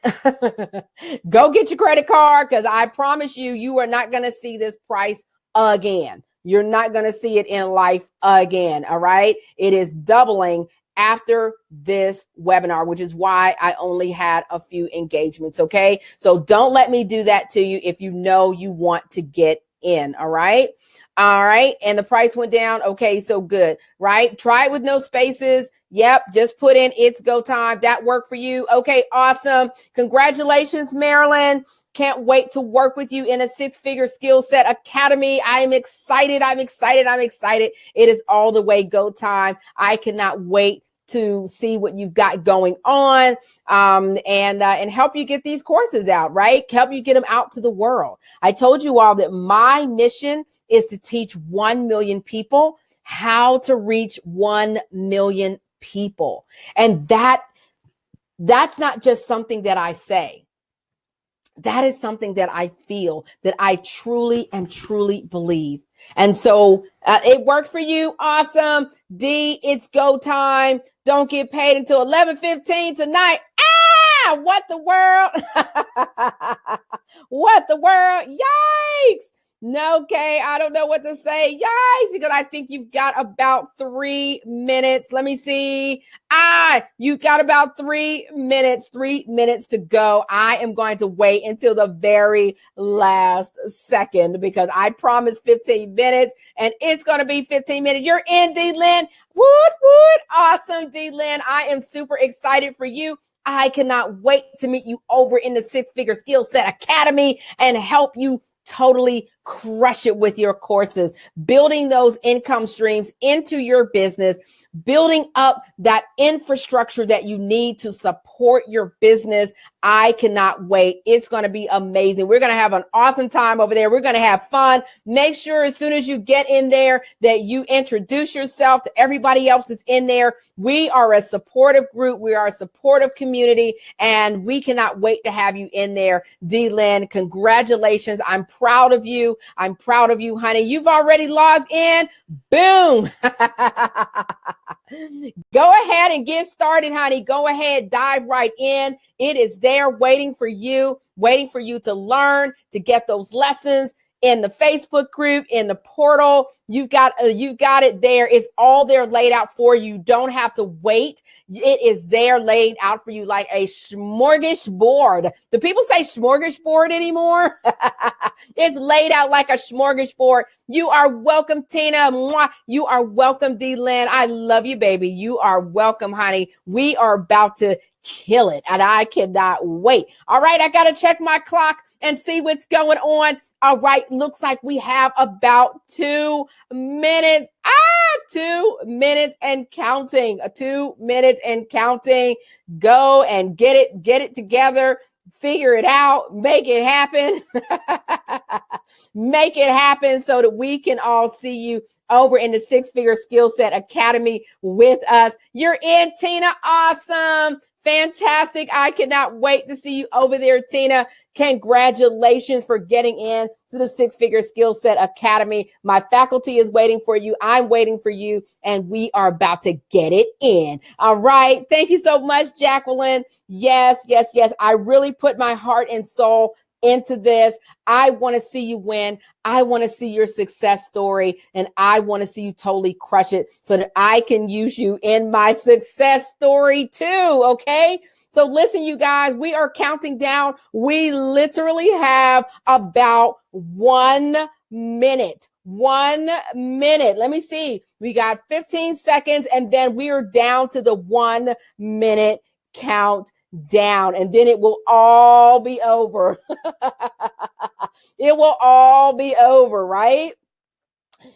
go get your credit card, because I promise you, you are not going to see this price again. You're not going to see it in life again. All right. It is doubling after this webinar, which is why I only had a few engagements. Okay. So don't let me do that to you if you know you want to get in. All right. All right. And the price went down. Okay. So good. Right. Try it with no spaces. Yep. Just put in it's go time. That worked for you. Okay. Awesome. Congratulations, Marilyn. Can't wait to work with you in a 6-figure skill set academy. I'm excited. It is all the way go time. I cannot wait to see what you've got going on, and help you get these courses out, right? Help you get them out to the world. I told you all that my mission is to teach 1 million people how to reach 1 million people. And that's not just something that I say. That is something that I feel, that I truly believe. And so it worked for you. Awesome. D, it's go time. Don't get paid until 11:15 tonight. Ah, what the world? What the world? Yikes. No, okay, I don't know what to say. Yikes, because I think you've got about 3 minutes. Let me see. You've got about 3 minutes to go. I am going to wait until the very last second because I promised 15 minutes and it's going to be 15 minutes. You're in, D-Lynn. Woot. Awesome, D-Lynn. I am super excited for you. I cannot wait to meet you over in the 6-figure skill set academy and help you totally crush it with your courses, building those income streams into your business, building up that infrastructure that you need to support your business. I cannot wait. It's going to be amazing. We're going to have an awesome time over there. We're going to have fun. Make sure as soon as you get in there that you introduce yourself to everybody else that's in there. We are a supportive group. We are a supportive community, and we cannot wait to have you in there. D-Lynn, congratulations. I'm proud of you. I'm proud of you, honey. You've already logged in. Boom. Go ahead and get started, honey. Go ahead, dive right in. It is there waiting for you to learn, to get those lessons in the Facebook group, in the portal. You've got it there. It's all there laid out for you. You don't have to wait. It is there laid out for you like a smorgasbord. Do people say smorgasbord anymore? It's laid out like a smorgasbord. You are welcome, Tina. Mwah. You are welcome, D-Lynn. I love you, baby. You are welcome, honey. We are about to kill it, and I cannot wait. All right, I got to check my clock and see what's going on. All right, looks like we have about 2 minutes. 2 minutes and counting. 2 minutes and counting. Go and get it together. Figure it out. Make it happen. Make it happen so that we can all see you over in the Six Figure Skill Set Academy with us. You're in, Tina. Awesome. Fantastic. I cannot wait to see you over there, Tina. Congratulations for getting in to the Six Figure Skill Set Academy. My faculty is waiting for you. I'm waiting for you, and we are about to get it in. All right. Thank you so much, Jacqueline. Yes, yes, yes. I really put my heart and soul into this. I want to see you win. I want to see your success story, and I want to see you totally crush it so that I can use you in my success story too. Okay. So listen, you guys, we are counting down. We literally have about 1 minute. 1 minute. Let me see. We got 15 seconds, and then we are down to the 1 minute count down, and then it will all be over. It will all be over, right?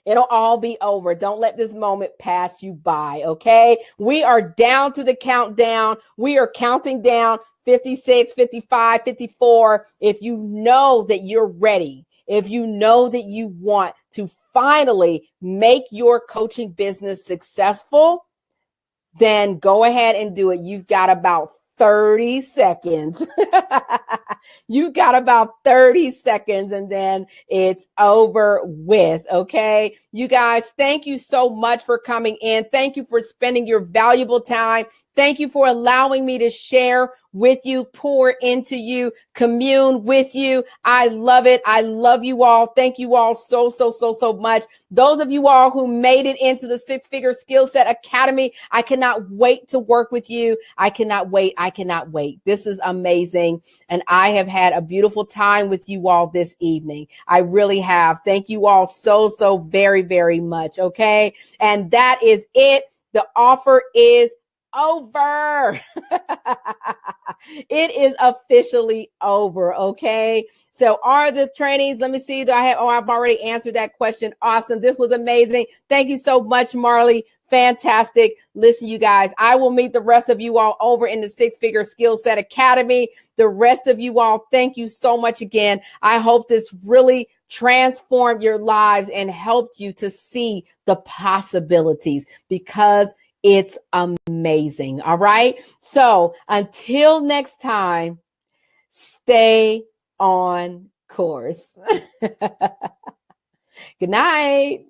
It'll all be over. Don't let this moment pass you by, okay? We are down to the countdown. We are counting down 56, 55, 54. If you know that you're ready, if you know that you want to finally make your coaching business successful, then go ahead and do it. You've got about 30 seconds. You've got about 30 seconds, and then it's over with. Okay. You guys, thank you so much for coming in. Thank you for spending your valuable time. Thank you for allowing me to share with you, pour into you, commune with you. I love it. I love you all. Thank you all so much. Those of you all who made it into the Six Figure Skill Set Academy, I cannot wait to work with you. I cannot wait. I cannot wait. This is amazing. And I have had a beautiful time with you all this evening. I really have. Thank you all so very much. Okay. And that is it. The offer is over. It is officially over. Okay. So are the trainings, let me see. I've already answered that question. Awesome. This was amazing. Thank you so much, Marley. Fantastic. Listen, you guys, I will meet the rest of you all over in the Six Figure Skill Set Academy. The rest of you all, thank you so much again. I hope this really transformed your lives and helped you to see the possibilities, because it's amazing. All right. So until next time, stay on course. Good night.